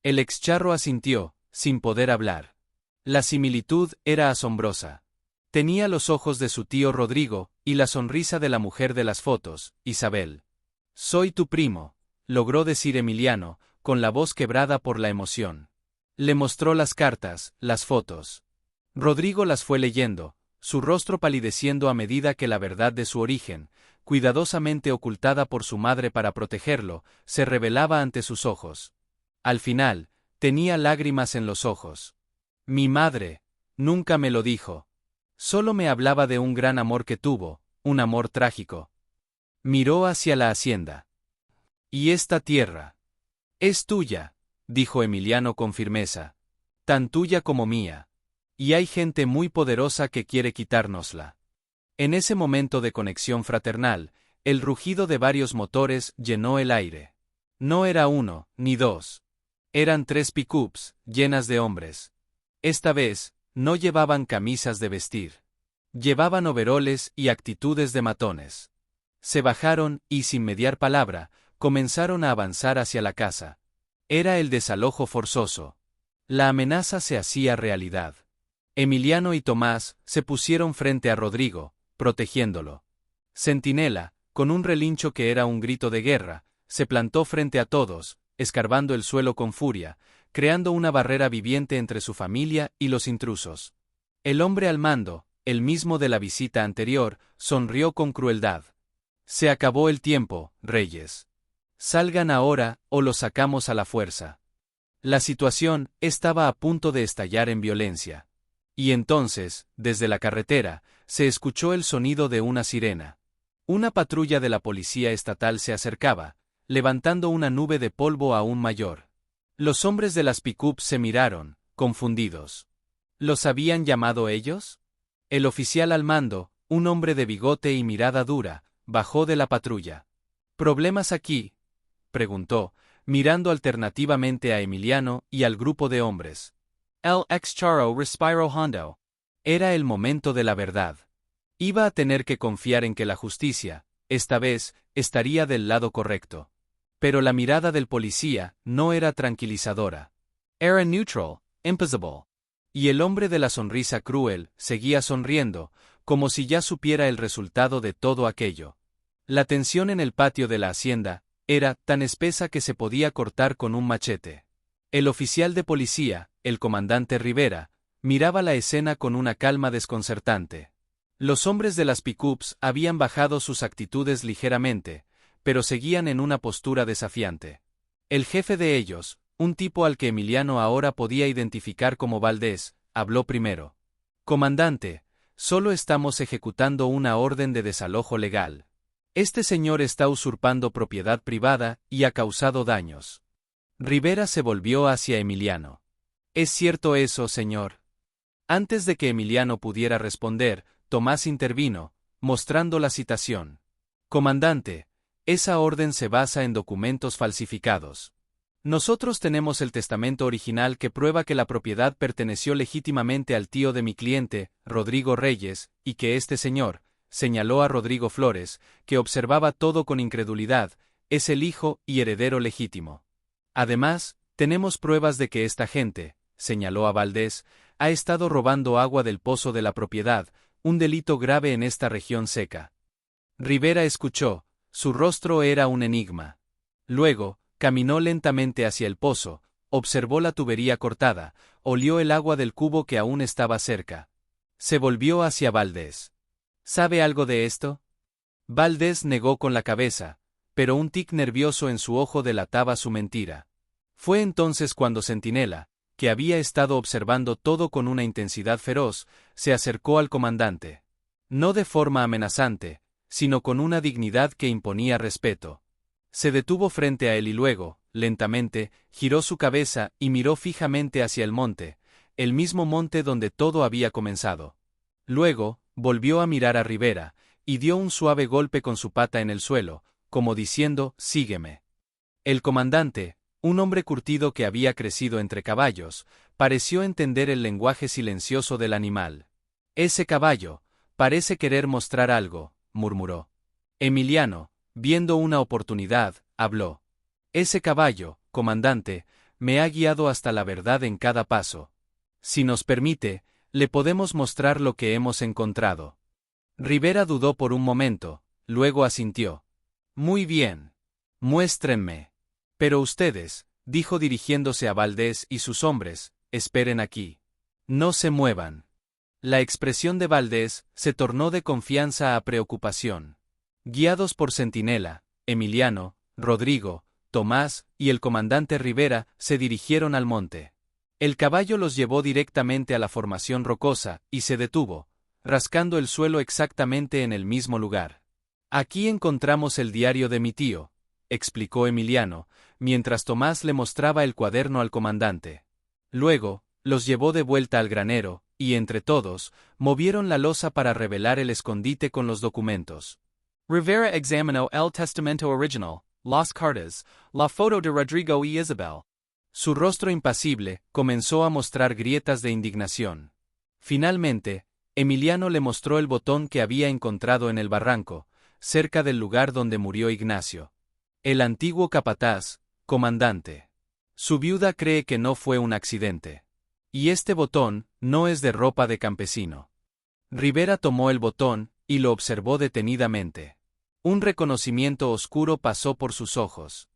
El excharro asintió, sin poder hablar. La similitud era asombrosa. Tenía los ojos de su tío Rodrigo, y la sonrisa de la mujer de las fotos, Isabel. Soy tu primo, logró decir Emiliano, con la voz quebrada por la emoción. Le mostró las cartas, las fotos. Rodrigo las fue leyendo, su rostro palideciendo a medida que la verdad de su origen, cuidadosamente ocultada por su madre para protegerlo, se revelaba ante sus ojos. Al final, tenía lágrimas en los ojos. Mi madre, nunca me lo dijo. Solo me hablaba de un gran amor que tuvo, un amor trágico. Miró hacia la hacienda. ¿Y esta tierra? Es tuya, dijo Emiliano con firmeza. Tan tuya como mía. Y hay gente muy poderosa que quiere quitárnosla. En ese momento de conexión fraternal, el rugido de varios motores llenó el aire. No era uno, ni dos. Eran 3 pickups, llenas de hombres. Esta vez, no llevaban camisas de vestir. Llevaban overoles y actitudes de matones. Se bajaron y, sin mediar palabra, comenzaron a avanzar hacia la casa. Era el desalojo forzoso. La amenaza se hacía realidad. Emiliano y Tomás se pusieron frente a Rodrigo, protegiéndolo. Centinela, con un relincho que era un grito de guerra, se plantó frente a todos, escarbando el suelo con furia, creando una barrera viviente entre su familia y los intrusos. El hombre al mando, el mismo de la visita anterior, sonrió con crueldad. Se acabó el tiempo, reyes. Salgan ahora, o los sacamos a la fuerza. La situación estaba a punto de estallar en violencia. Y entonces, desde la carretera, se escuchó el sonido de una sirena. Una patrulla de la policía estatal se acercaba, levantando una nube de polvo aún mayor. Los hombres de las pickups se miraron, confundidos. ¿Los habían llamado ellos? El oficial al mando, un hombre de bigote y mirada dura, bajó de la patrulla. ¿Problemas aquí?, preguntó, mirando alternativamente a Emiliano y al grupo de hombres. El ex Charo respiró hondo. Era el momento de la verdad. Iba a tener que confiar en que la justicia, esta vez, estaría del lado correcto. Pero la mirada del policía no era tranquilizadora. Era neutral, impassible. Y el hombre de la sonrisa cruel seguía sonriendo, como si ya supiera el resultado de todo aquello. La tensión en el patio de la hacienda era tan espesa que se podía cortar con un machete. El oficial de policía, el comandante Rivera, miraba la escena con una calma desconcertante. Los hombres de las pickups habían bajado sus actitudes ligeramente, pero seguían en una postura desafiante. El jefe de ellos, un tipo al que Emiliano ahora podía identificar como Valdés, habló primero. Comandante, solo estamos ejecutando una orden de desalojo legal. Este señor está usurpando propiedad privada y ha causado daños. Rivera se volvió hacia Emiliano. ¿Es cierto eso, señor? Antes de que Emiliano pudiera responder, Tomás intervino, mostrando la citación. Comandante, esa orden se basa en documentos falsificados. Nosotros tenemos el testamento original que prueba que la propiedad perteneció legítimamente al tío de mi cliente, Rodrigo Reyes, y que este señor, señaló a Rodrigo Flores, que observaba todo con incredulidad, es el hijo y heredero legítimo. Además, tenemos pruebas de que esta gente, señaló a Valdés, ha estado robando agua del pozo de la propiedad, un delito grave en esta región seca. Rivera escuchó, su rostro era un enigma. Luego, caminó lentamente hacia el pozo, observó la tubería cortada, olió el agua del cubo que aún estaba cerca. Se volvió hacia Valdés. ¿Sabe algo de esto? Valdés negó con la cabeza, pero un tic nervioso en su ojo delataba su mentira. Fue entonces cuando Centinela, que había estado observando todo con una intensidad feroz, se acercó al comandante. No de forma amenazante, sino con una dignidad que imponía respeto. Se detuvo frente a él y luego, lentamente, giró su cabeza y miró fijamente hacia el mismo monte donde todo había comenzado. Luego, volvió a mirar a Rivera, y dio un suave golpe con su pata en el suelo, como diciendo, sígueme. El comandante, un hombre curtido que había crecido entre caballos, pareció entender el lenguaje silencioso del animal. Ese caballo, parece querer mostrar algo, murmuró. Emiliano, viendo una oportunidad, habló. Ese caballo, comandante, me ha guiado hasta la verdad en cada paso. Si nos permite, le podemos mostrar lo que hemos encontrado. Rivera dudó por un momento, luego asintió. Muy bien. Muéstrenme. Pero ustedes, dijo dirigiéndose a Valdés y sus hombres, esperen aquí. No se muevan. La expresión de Valdés se tornó de confianza a preocupación. Guiados por Centinela, Emiliano, Rodrigo, Tomás y el comandante Rivera se dirigieron al monte. El caballo los llevó directamente a la formación rocosa y se detuvo, rascando el suelo exactamente en el mismo lugar. Aquí encontramos el diario de mi tío, explicó Emiliano, mientras Tomás le mostraba el cuaderno al comandante. Luego, los llevó de vuelta al granero, y entre todos, movieron la losa para revelar el escondite con los documentos. Rivera examinó el testamento original, las cartas, la foto de Rodrigo y Isabel. Su rostro impasible comenzó a mostrar grietas de indignación. Finalmente, Emiliano le mostró el botón que había encontrado en el barranco, cerca del lugar donde murió Ignacio. El antiguo capataz, comandante. Su viuda cree que no fue un accidente. Y este botón no es de ropa de campesino. Rivera tomó el botón y lo observó detenidamente. Un reconocimiento oscuro pasó por sus ojos.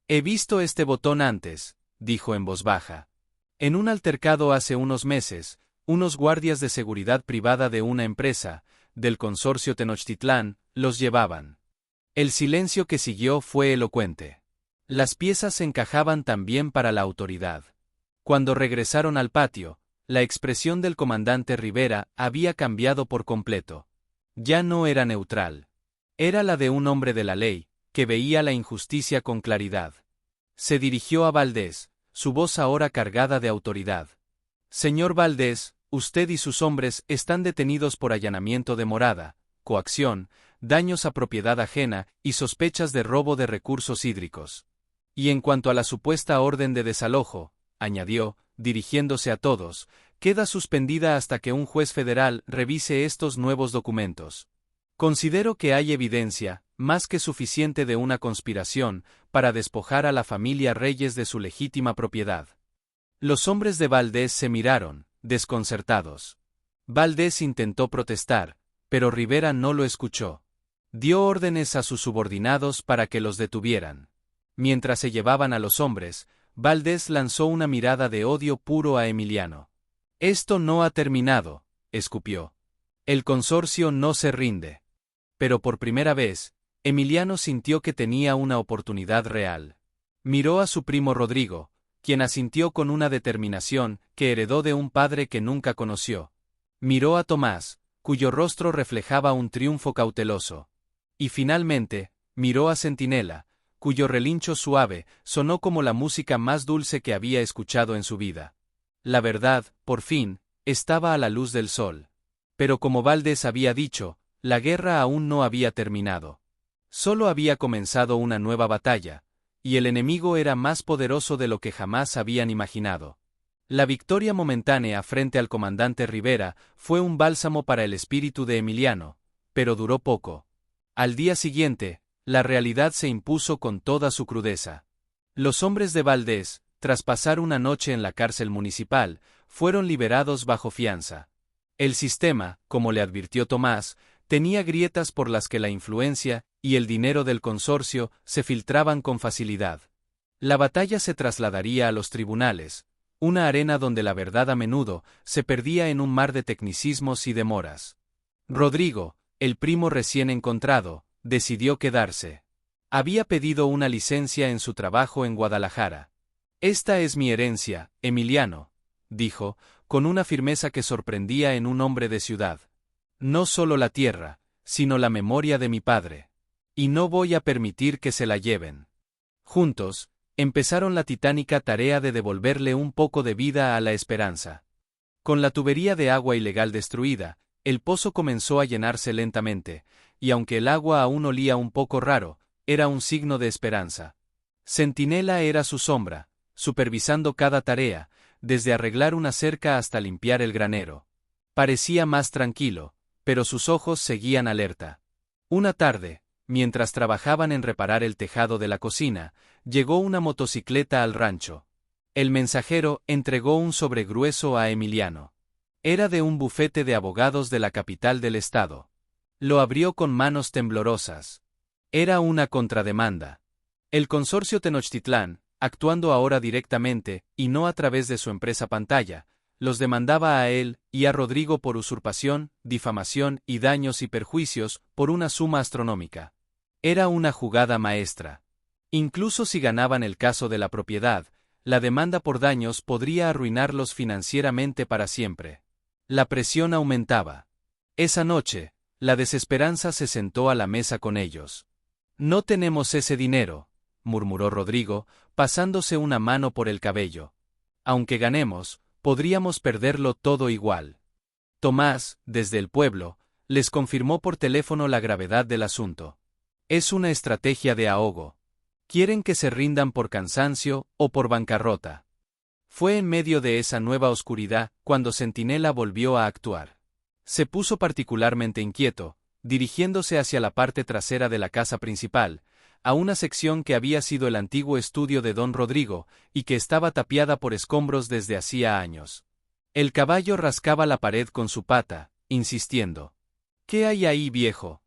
He visto este botón antes, dijo en voz baja. En un altercado hace unos meses, unos guardias de seguridad privada de una empresa, del consorcio Tenochtitlán, los llevaban. El silencio que siguió fue elocuente. Las piezas encajaban también para la autoridad. Cuando regresaron al patio, la expresión del comandante Rivera había cambiado por completo. Ya no era neutral. Era la de un hombre de la ley, que veía la injusticia con claridad. Se dirigió a Valdés, su voz ahora cargada de autoridad. Señor Valdés, usted y sus hombres están detenidos por allanamiento de morada, coacción, daños a propiedad ajena y sospechas de robo de recursos hídricos. Y en cuanto a la supuesta orden de desalojo, añadió, dirigiéndose a todos, queda suspendida hasta que un juez federal revise estos nuevos documentos. Considero que hay evidencia, más que suficiente de una conspiración, para despojar a la familia Reyes de su legítima propiedad. Los hombres de Valdés se miraron, desconcertados. Valdés intentó protestar, pero Rivera no lo escuchó. Dio órdenes a sus subordinados para que los detuvieran. Mientras se llevaban a los hombres, Valdés lanzó una mirada de odio puro a Emiliano. Esto no ha terminado, escupió. El consorcio no se rinde. Pero por primera vez, Emiliano sintió que tenía una oportunidad real. Miró a su primo Rodrigo, quien asintió con una determinación que heredó de un padre que nunca conoció. Miró a Tomás, cuyo rostro reflejaba un triunfo cauteloso. Y finalmente, miró a Centinela, cuyo relincho suave sonó como la música más dulce que había escuchado en su vida. La verdad, por fin, estaba a la luz del sol. Pero como Valdés había dicho, la guerra aún no había terminado. Solo había comenzado una nueva batalla, y el enemigo era más poderoso de lo que jamás habían imaginado. La victoria momentánea frente al comandante Rivera fue un bálsamo para el espíritu de Emiliano, pero duró poco. Al día siguiente, la realidad se impuso con toda su crudeza. Los hombres de Valdés, tras pasar una noche en la cárcel municipal, fueron liberados bajo fianza. El sistema, como le advirtió Tomás, tenía grietas por las que la influencia y el dinero del consorcio se filtraban con facilidad. La batalla se trasladaría a los tribunales, una arena donde la verdad a menudo se perdía en un mar de tecnicismos y demoras. Rodrigo, el primo recién encontrado, decidió quedarse. Había pedido una licencia en su trabajo en Guadalajara. Esta es mi herencia, Emiliano, dijo, con una firmeza que sorprendía en un hombre de ciudad. No solo la tierra, sino la memoria de mi padre. Y no voy a permitir que se la lleven. Juntos, empezaron la titánica tarea de devolverle un poco de vida a la esperanza. Con la tubería de agua ilegal destruida, el pozo comenzó a llenarse lentamente, y aunque el agua aún olía un poco raro, era un signo de esperanza. Centinela era su sombra, supervisando cada tarea, desde arreglar una cerca hasta limpiar el granero. Parecía más tranquilo, pero sus ojos seguían alerta. Una tarde, mientras trabajaban en reparar el tejado de la cocina, llegó una motocicleta al rancho. El mensajero entregó un sobre grueso a Emiliano. Era de un bufete de abogados de la capital del estado. Lo abrió con manos temblorosas. Era una contrademanda. El consorcio Tenochtitlán, actuando ahora directamente, y no a través de su empresa Pantalla, los demandaba a él y a Rodrigo por usurpación, difamación y daños y perjuicios por una suma astronómica. Era una jugada maestra. Incluso si ganaban el caso de la propiedad, la demanda por daños podría arruinarlos financieramente para siempre. La presión aumentaba. Esa noche, la desesperanza se sentó a la mesa con ellos. No tenemos ese dinero, murmuró Rodrigo, pasándose una mano por el cabello. Aunque ganemos, podríamos perderlo todo igual. Tomás, desde el pueblo, les confirmó por teléfono la gravedad del asunto. Es una estrategia de ahogo. Quieren que se rindan por cansancio o por bancarrota. Fue en medio de esa nueva oscuridad cuando Centinela volvió a actuar. Se puso particularmente inquieto, dirigiéndose hacia la parte trasera de la casa principal, a una sección que había sido el antiguo estudio de don Rodrigo y que estaba tapiada por escombros desde hacía años. El caballo rascaba la pared con su pata, insistiendo. «¿Qué hay ahí, viejo?»,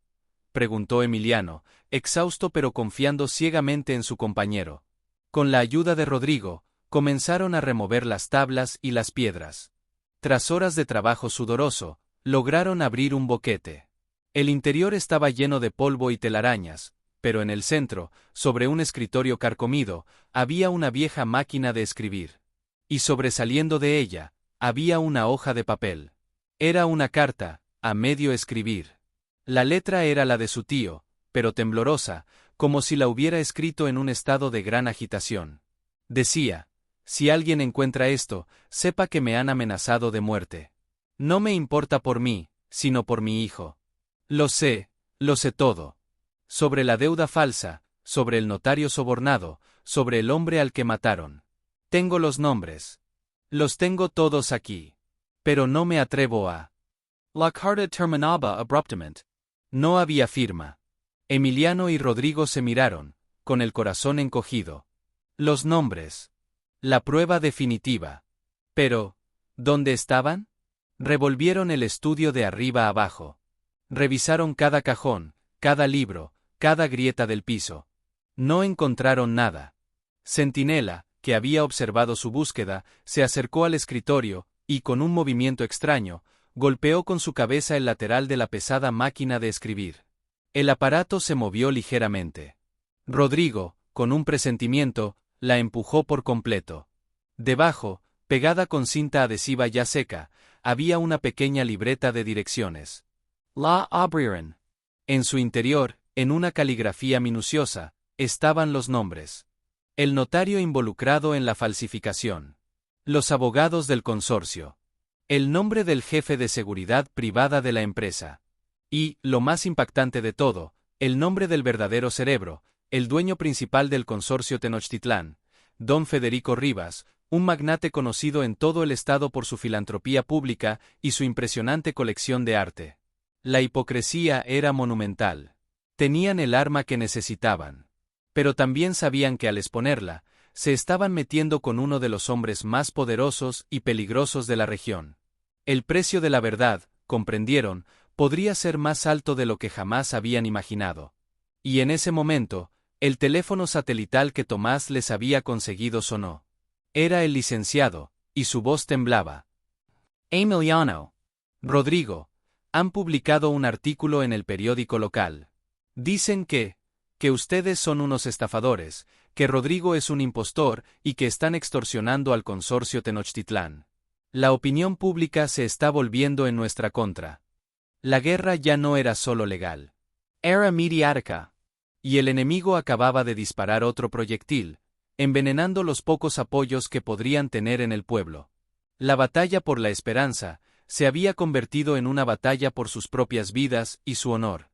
preguntó Emiliano, exhausto pero confiando ciegamente en su compañero. Con la ayuda de Rodrigo, comenzaron a remover las tablas y las piedras. Tras horas de trabajo sudoroso, lograron abrir un boquete. El interior estaba lleno de polvo y telarañas, pero en el centro, sobre un escritorio carcomido, había una vieja máquina de escribir. Y sobresaliendo de ella, había una hoja de papel. Era una carta, a medio escribir. La letra era la de su tío, pero temblorosa, como si la hubiera escrito en un estado de gran agitación. Decía: «Si alguien encuentra esto, sepa que me han amenazado de muerte. No me importa por mí, sino por mi hijo. Lo sé todo. Sobre la deuda falsa, sobre el notario sobornado, sobre el hombre al que mataron. Tengo los nombres. Los tengo todos aquí. Pero no me atrevo a». La carta terminaba abruptamente. No había firma. Emiliano y Rodrigo se miraron, con el corazón encogido. Los nombres. La prueba definitiva. Pero, ¿dónde estaban? Revolvieron el estudio de arriba abajo. Revisaron cada cajón, cada libro, cada grieta del piso. No encontraron nada. Centinela, que había observado su búsqueda, se acercó al escritorio, y con un movimiento extraño, golpeó con su cabeza el lateral de la pesada máquina de escribir. El aparato se movió ligeramente. Rodrigo, con un presentimiento, la empujó por completo. Debajo, pegada con cinta adhesiva ya seca, había una pequeña libreta de direcciones. La abrieron. En su interior, en una caligrafía minuciosa, estaban los nombres. El notario involucrado en la falsificación. Los abogados del consorcio. El nombre del jefe de seguridad privada de la empresa. Y, lo más impactante de todo, el nombre del verdadero cerebro, el dueño principal del consorcio Tenochtitlán, don Federico Rivas, un magnate conocido en todo el estado por su filantropía pública y su impresionante colección de arte. La hipocresía era monumental. Tenían el arma que necesitaban. Pero también sabían que al exponerla, se estaban metiendo con uno de los hombres más poderosos y peligrosos de la región. El precio de la verdad, comprendieron, podría ser más alto de lo que jamás habían imaginado. Y en ese momento, el teléfono satelital que Tomás les había conseguido sonó. Era el licenciado, y su voz temblaba. Emiliano. Rodrigo, han publicado un artículo en el periódico local. Dicen que ustedes son unos estafadores, que Rodrigo es un impostor y que están extorsionando al consorcio Tenochtitlán. La opinión pública se está volviendo en nuestra contra. La guerra ya no era solo legal. Era mediática. Y el enemigo acababa de disparar otro proyectil, envenenando los pocos apoyos que podrían tener en el pueblo. La batalla por la esperanza se había convertido en una batalla por sus propias vidas y su honor.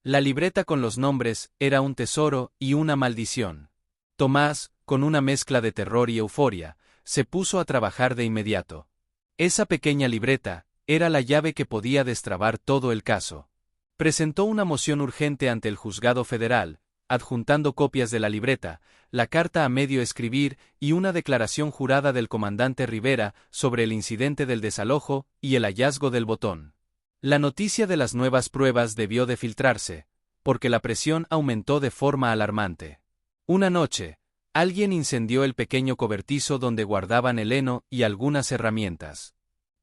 La libreta con los nombres era un tesoro y una maldición. Tomás, con una mezcla de terror y euforia, se puso a trabajar de inmediato. Esa pequeña libreta era la llave que podía destrabar todo el caso. Presentó una moción urgente ante el juzgado federal, adjuntando copias de la libreta, la carta a medio escribir y una declaración jurada del comandante Rivera sobre el incidente del desalojo y el hallazgo del botón. La noticia de las nuevas pruebas debió de filtrarse, porque la presión aumentó de forma alarmante. Una noche, alguien incendió el pequeño cobertizo donde guardaban el heno y algunas herramientas.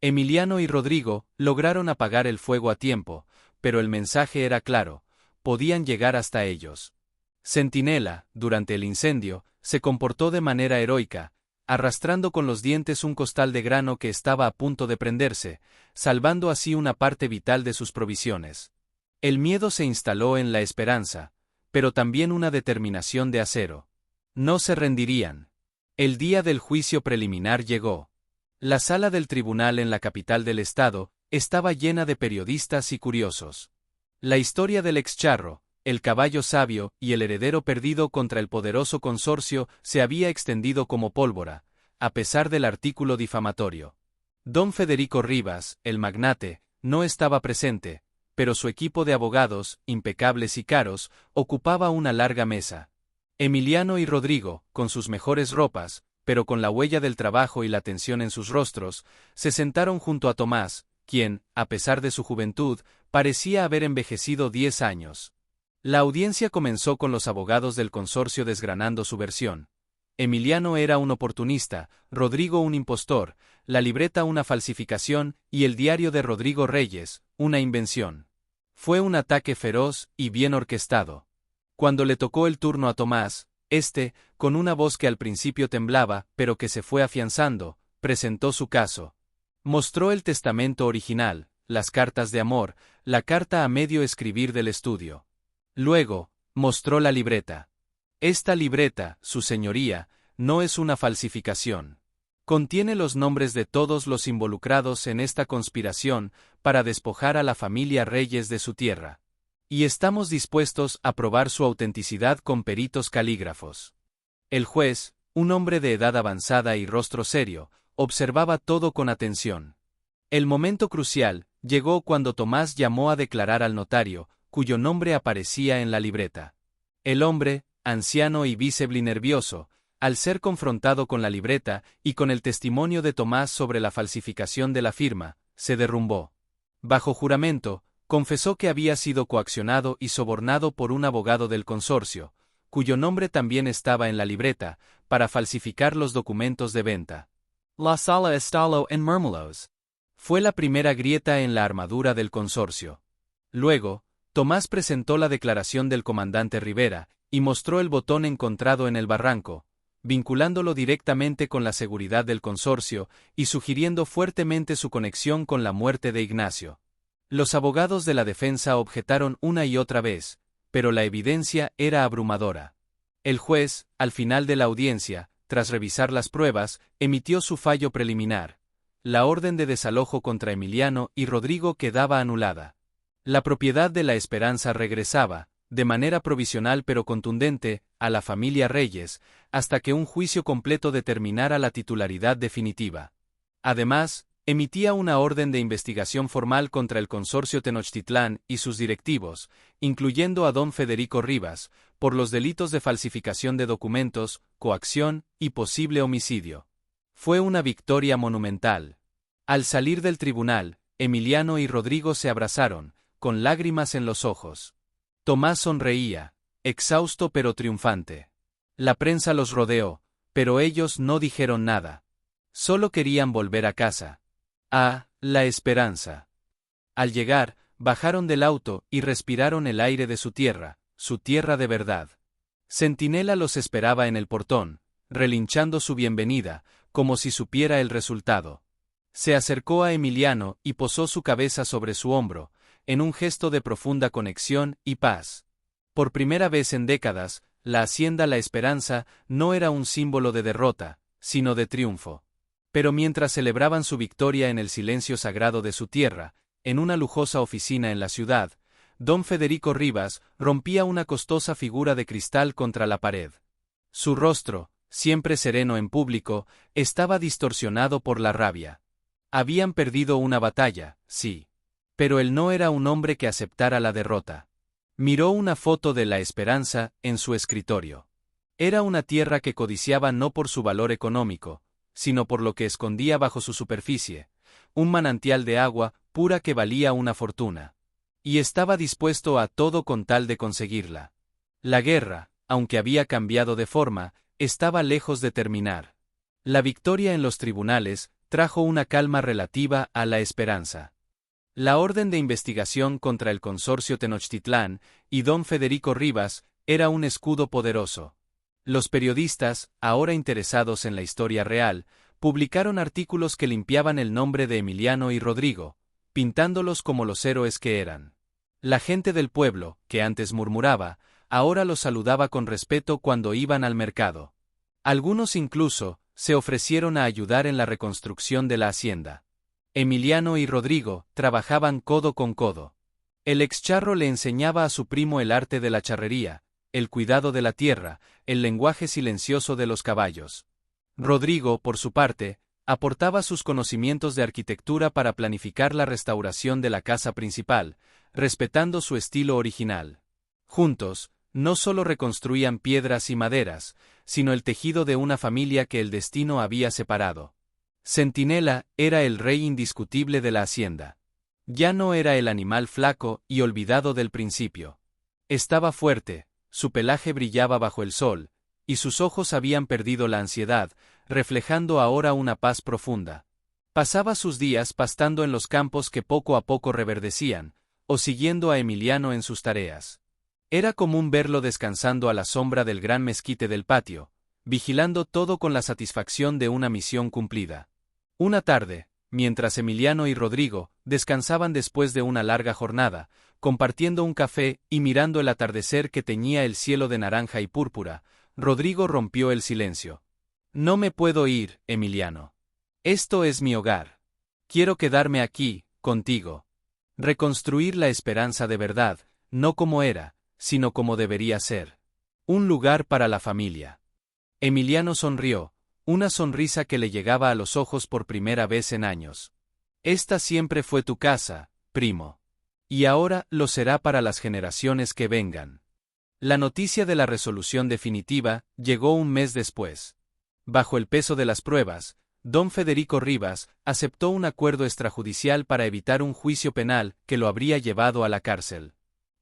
Emiliano y Rodrigo lograron apagar el fuego a tiempo, pero el mensaje era claro: podían llegar hasta ellos. Centinela, durante el incendio, se comportó de manera heroica, arrastrando con los dientes un costal de grano que estaba a punto de prenderse, salvando así una parte vital de sus provisiones. El miedo se instaló en la esperanza, pero también una determinación de acero. No se rendirían. El día del juicio preliminar llegó. La sala del tribunal en la capital del estado estaba llena de periodistas y curiosos. La historia del ex-charro, el caballo sabio y el heredero perdido contra el poderoso consorcio se había extendido como pólvora, a pesar del artículo difamatorio. Don Federico Rivas, el magnate, no estaba presente, pero su equipo de abogados, impecables y caros, ocupaba una larga mesa. Emiliano y Rodrigo, con sus mejores ropas, pero con la huella del trabajo y la tensión en sus rostros, se sentaron junto a Tomás, quien, a pesar de su juventud, parecía haber envejecido 10 años. La audiencia comenzó con los abogados del consorcio desgranando su versión. Emiliano era un oportunista, Rodrigo un impostor, la libreta una falsificación y el diario de Rodrigo Reyes, una invención. Fue un ataque feroz y bien orquestado. Cuando le tocó el turno a Tomás, con una voz que al principio temblaba, pero que se fue afianzando, presentó su caso. Mostró el testamento original, las cartas de amor, la carta a medio escribir del estudio. Luego, mostró la libreta. Esta libreta, su señoría, no es una falsificación. Contiene los nombres de todos los involucrados en esta conspiración para despojar a la familia Reyes de su tierra. Y estamos dispuestos a probar su autenticidad con peritos calígrafos. El juez, un hombre de edad avanzada y rostro serio, observaba todo con atención. El momento crucial llegó cuando Tomás llamó a declarar al notario, cuyo nombre aparecía en la libreta. El hombre, anciano y visible nervioso, al ser confrontado con la libreta y con el testimonio de Tomás sobre la falsificación de la firma, se derrumbó. Bajo juramento, confesó que había sido coaccionado y sobornado por un abogado del consorcio, cuyo nombre también estaba en la libreta, para falsificar los documentos de venta. La Sala Estalo en Murmulos. Fue la primera grieta en la armadura del consorcio. Luego, Tomás presentó la declaración del comandante Rivera y mostró el botón encontrado en el barranco, vinculándolo directamente con la seguridad del consorcio y sugiriendo fuertemente su conexión con la muerte de Ignacio. Los abogados de la defensa objetaron una y otra vez, pero la evidencia era abrumadora. El juez, al final de la audiencia, tras revisar las pruebas, emitió su fallo preliminar. La orden de desalojo contra Emiliano y Rodrigo quedaba anulada. La propiedad de la Esperanza regresaba, de manera provisional pero contundente, a la familia Reyes, hasta que un juicio completo determinara la titularidad definitiva. Además, emitía una orden de investigación formal contra el consorcio Tenochtitlán y sus directivos, incluyendo a don Federico Rivas, por los delitos de falsificación de documentos, coacción y posible homicidio. Fue una victoria monumental. Al salir del tribunal, Emiliano y Rodrigo se abrazaron, con lágrimas en los ojos. Tomás sonreía, exhausto pero triunfante. La prensa los rodeó, pero ellos no dijeron nada. Solo querían volver a casa. La Esperanza. Al llegar, bajaron del auto y respiraron el aire de su tierra de verdad. Centinela los esperaba en el portón, relinchando su bienvenida, como si supiera el resultado. Se acercó a Emiliano y posó su cabeza sobre su hombro, en un gesto de profunda conexión y paz. Por primera vez en décadas, la hacienda La Esperanza no era un símbolo de derrota, sino de triunfo. Pero mientras celebraban su victoria en el silencio sagrado de su tierra, en una lujosa oficina en la ciudad, don Federico Rivas rompía una costosa figura de cristal contra la pared. Su rostro, siempre sereno en público, estaba distorsionado por la rabia. Habían perdido una batalla, sí. Pero él no era un hombre que aceptara la derrota. Miró una foto de La Esperanza en su escritorio. Era una tierra que codiciaba no por su valor económico, sino por lo que escondía bajo su superficie, un manantial de agua pura que valía una fortuna. Y estaba dispuesto a todo con tal de conseguirla. La guerra, aunque había cambiado de forma, estaba lejos de terminar. La victoria en los tribunales trajo una calma relativa a La Esperanza. La orden de investigación contra el consorcio Tenochtitlán y don Federico Rivas era un escudo poderoso. Los periodistas, ahora interesados en la historia real, publicaron artículos que limpiaban el nombre de Emiliano y Rodrigo, pintándolos como los héroes que eran. La gente del pueblo, que antes murmuraba, ahora los saludaba con respeto cuando iban al mercado. Algunos incluso se ofrecieron a ayudar en la reconstrucción de la hacienda. Emiliano y Rodrigo trabajaban codo con codo. El excharro le enseñaba a su primo el arte de la charrería, el cuidado de la tierra, el lenguaje silencioso de los caballos. Rodrigo, por su parte, aportaba sus conocimientos de arquitectura para planificar la restauración de la casa principal, respetando su estilo original. Juntos, no solo reconstruían piedras y maderas, sino el tejido de una familia que el destino había separado. Centinela era el rey indiscutible de la hacienda. Ya no era el animal flaco y olvidado del principio. Estaba fuerte, su pelaje brillaba bajo el sol, y sus ojos habían perdido la ansiedad, reflejando ahora una paz profunda. Pasaba sus días pastando en los campos que poco a poco reverdecían, o siguiendo a Emiliano en sus tareas. Era común verlo descansando a la sombra del gran mezquite del patio, vigilando todo con la satisfacción de una misión cumplida. Una tarde, mientras Emiliano y Rodrigo descansaban después de una larga jornada, compartiendo un café y mirando el atardecer que teñía el cielo de naranja y púrpura, Rodrigo rompió el silencio. No me puedo ir, Emiliano. Esto es mi hogar. Quiero quedarme aquí, contigo. Reconstruir la esperanza de verdad, no como era, sino como debería ser. Un lugar para la familia. Emiliano sonrió, una sonrisa que le llegaba a los ojos por primera vez en años. Esta siempre fue tu casa, primo. Y ahora lo será para las generaciones que vengan. La noticia de la resolución definitiva llegó un mes después. Bajo el peso de las pruebas, don Federico Rivas aceptó un acuerdo extrajudicial para evitar un juicio penal que lo habría llevado a la cárcel.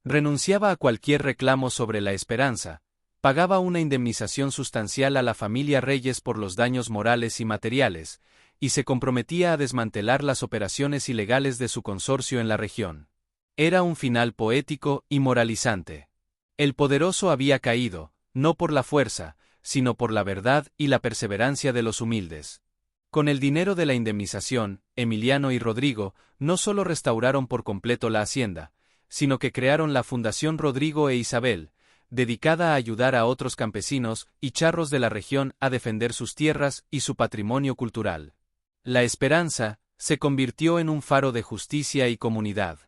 Renunciaba a cualquier reclamo sobre la esperanza, pagaba una indemnización sustancial a la familia Reyes por los daños morales y materiales, y se comprometía a desmantelar las operaciones ilegales de su consorcio en la región. Era un final poético y moralizante. El poderoso había caído, no por la fuerza, sino por la verdad y la perseverancia de los humildes. Con el dinero de la indemnización, Emiliano y Rodrigo no solo restauraron por completo la hacienda, sino que crearon la Fundación Rodrigo e Isabel, dedicada a ayudar a otros campesinos y charros de la región a defender sus tierras y su patrimonio cultural. La esperanza se convirtió en un faro de justicia y comunidad.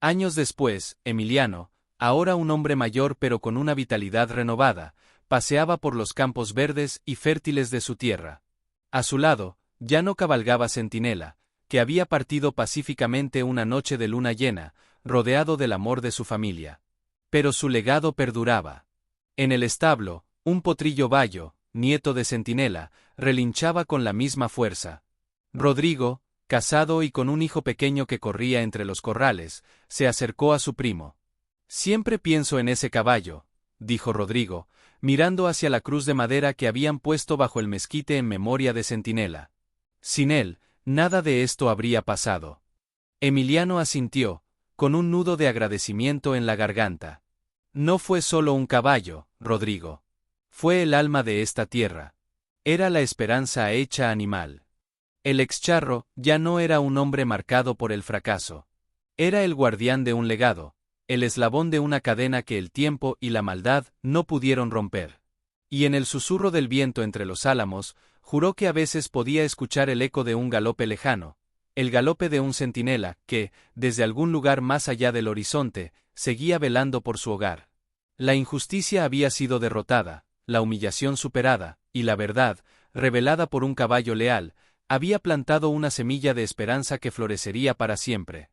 Años después, Emiliano, ahora un hombre mayor pero con una vitalidad renovada, paseaba por los campos verdes y fértiles de su tierra. A su lado, ya no cabalgaba Centinela, que había partido pacíficamente una noche de luna llena, rodeado del amor de su familia. Pero su legado perduraba. En el establo, un potrillo bayo, nieto de Centinela, relinchaba con la misma fuerza. Rodrigo, casado y con un hijo pequeño que corría entre los corrales, se acercó a su primo. Siempre pienso en ese caballo, dijo Rodrigo, mirando hacia la cruz de madera que habían puesto bajo el mezquite en memoria de Centinela. Sin él, nada de esto habría pasado. Emiliano asintió, con un nudo de agradecimiento en la garganta. No fue solo un caballo, Rodrigo. Fue el alma de esta tierra. Era la esperanza hecha animal. El excharro ya no era un hombre marcado por el fracaso. Era el guardián de un legado, el eslabón de una cadena que el tiempo y la maldad no pudieron romper. Y en el susurro del viento entre los álamos, juró que a veces podía escuchar el eco de un galope lejano, el galope de un centinela que, desde algún lugar más allá del horizonte, seguía velando por su hogar. La injusticia había sido derrotada, la humillación superada, y la verdad, revelada por un caballo leal, había plantado una semilla de esperanza que florecería para siempre.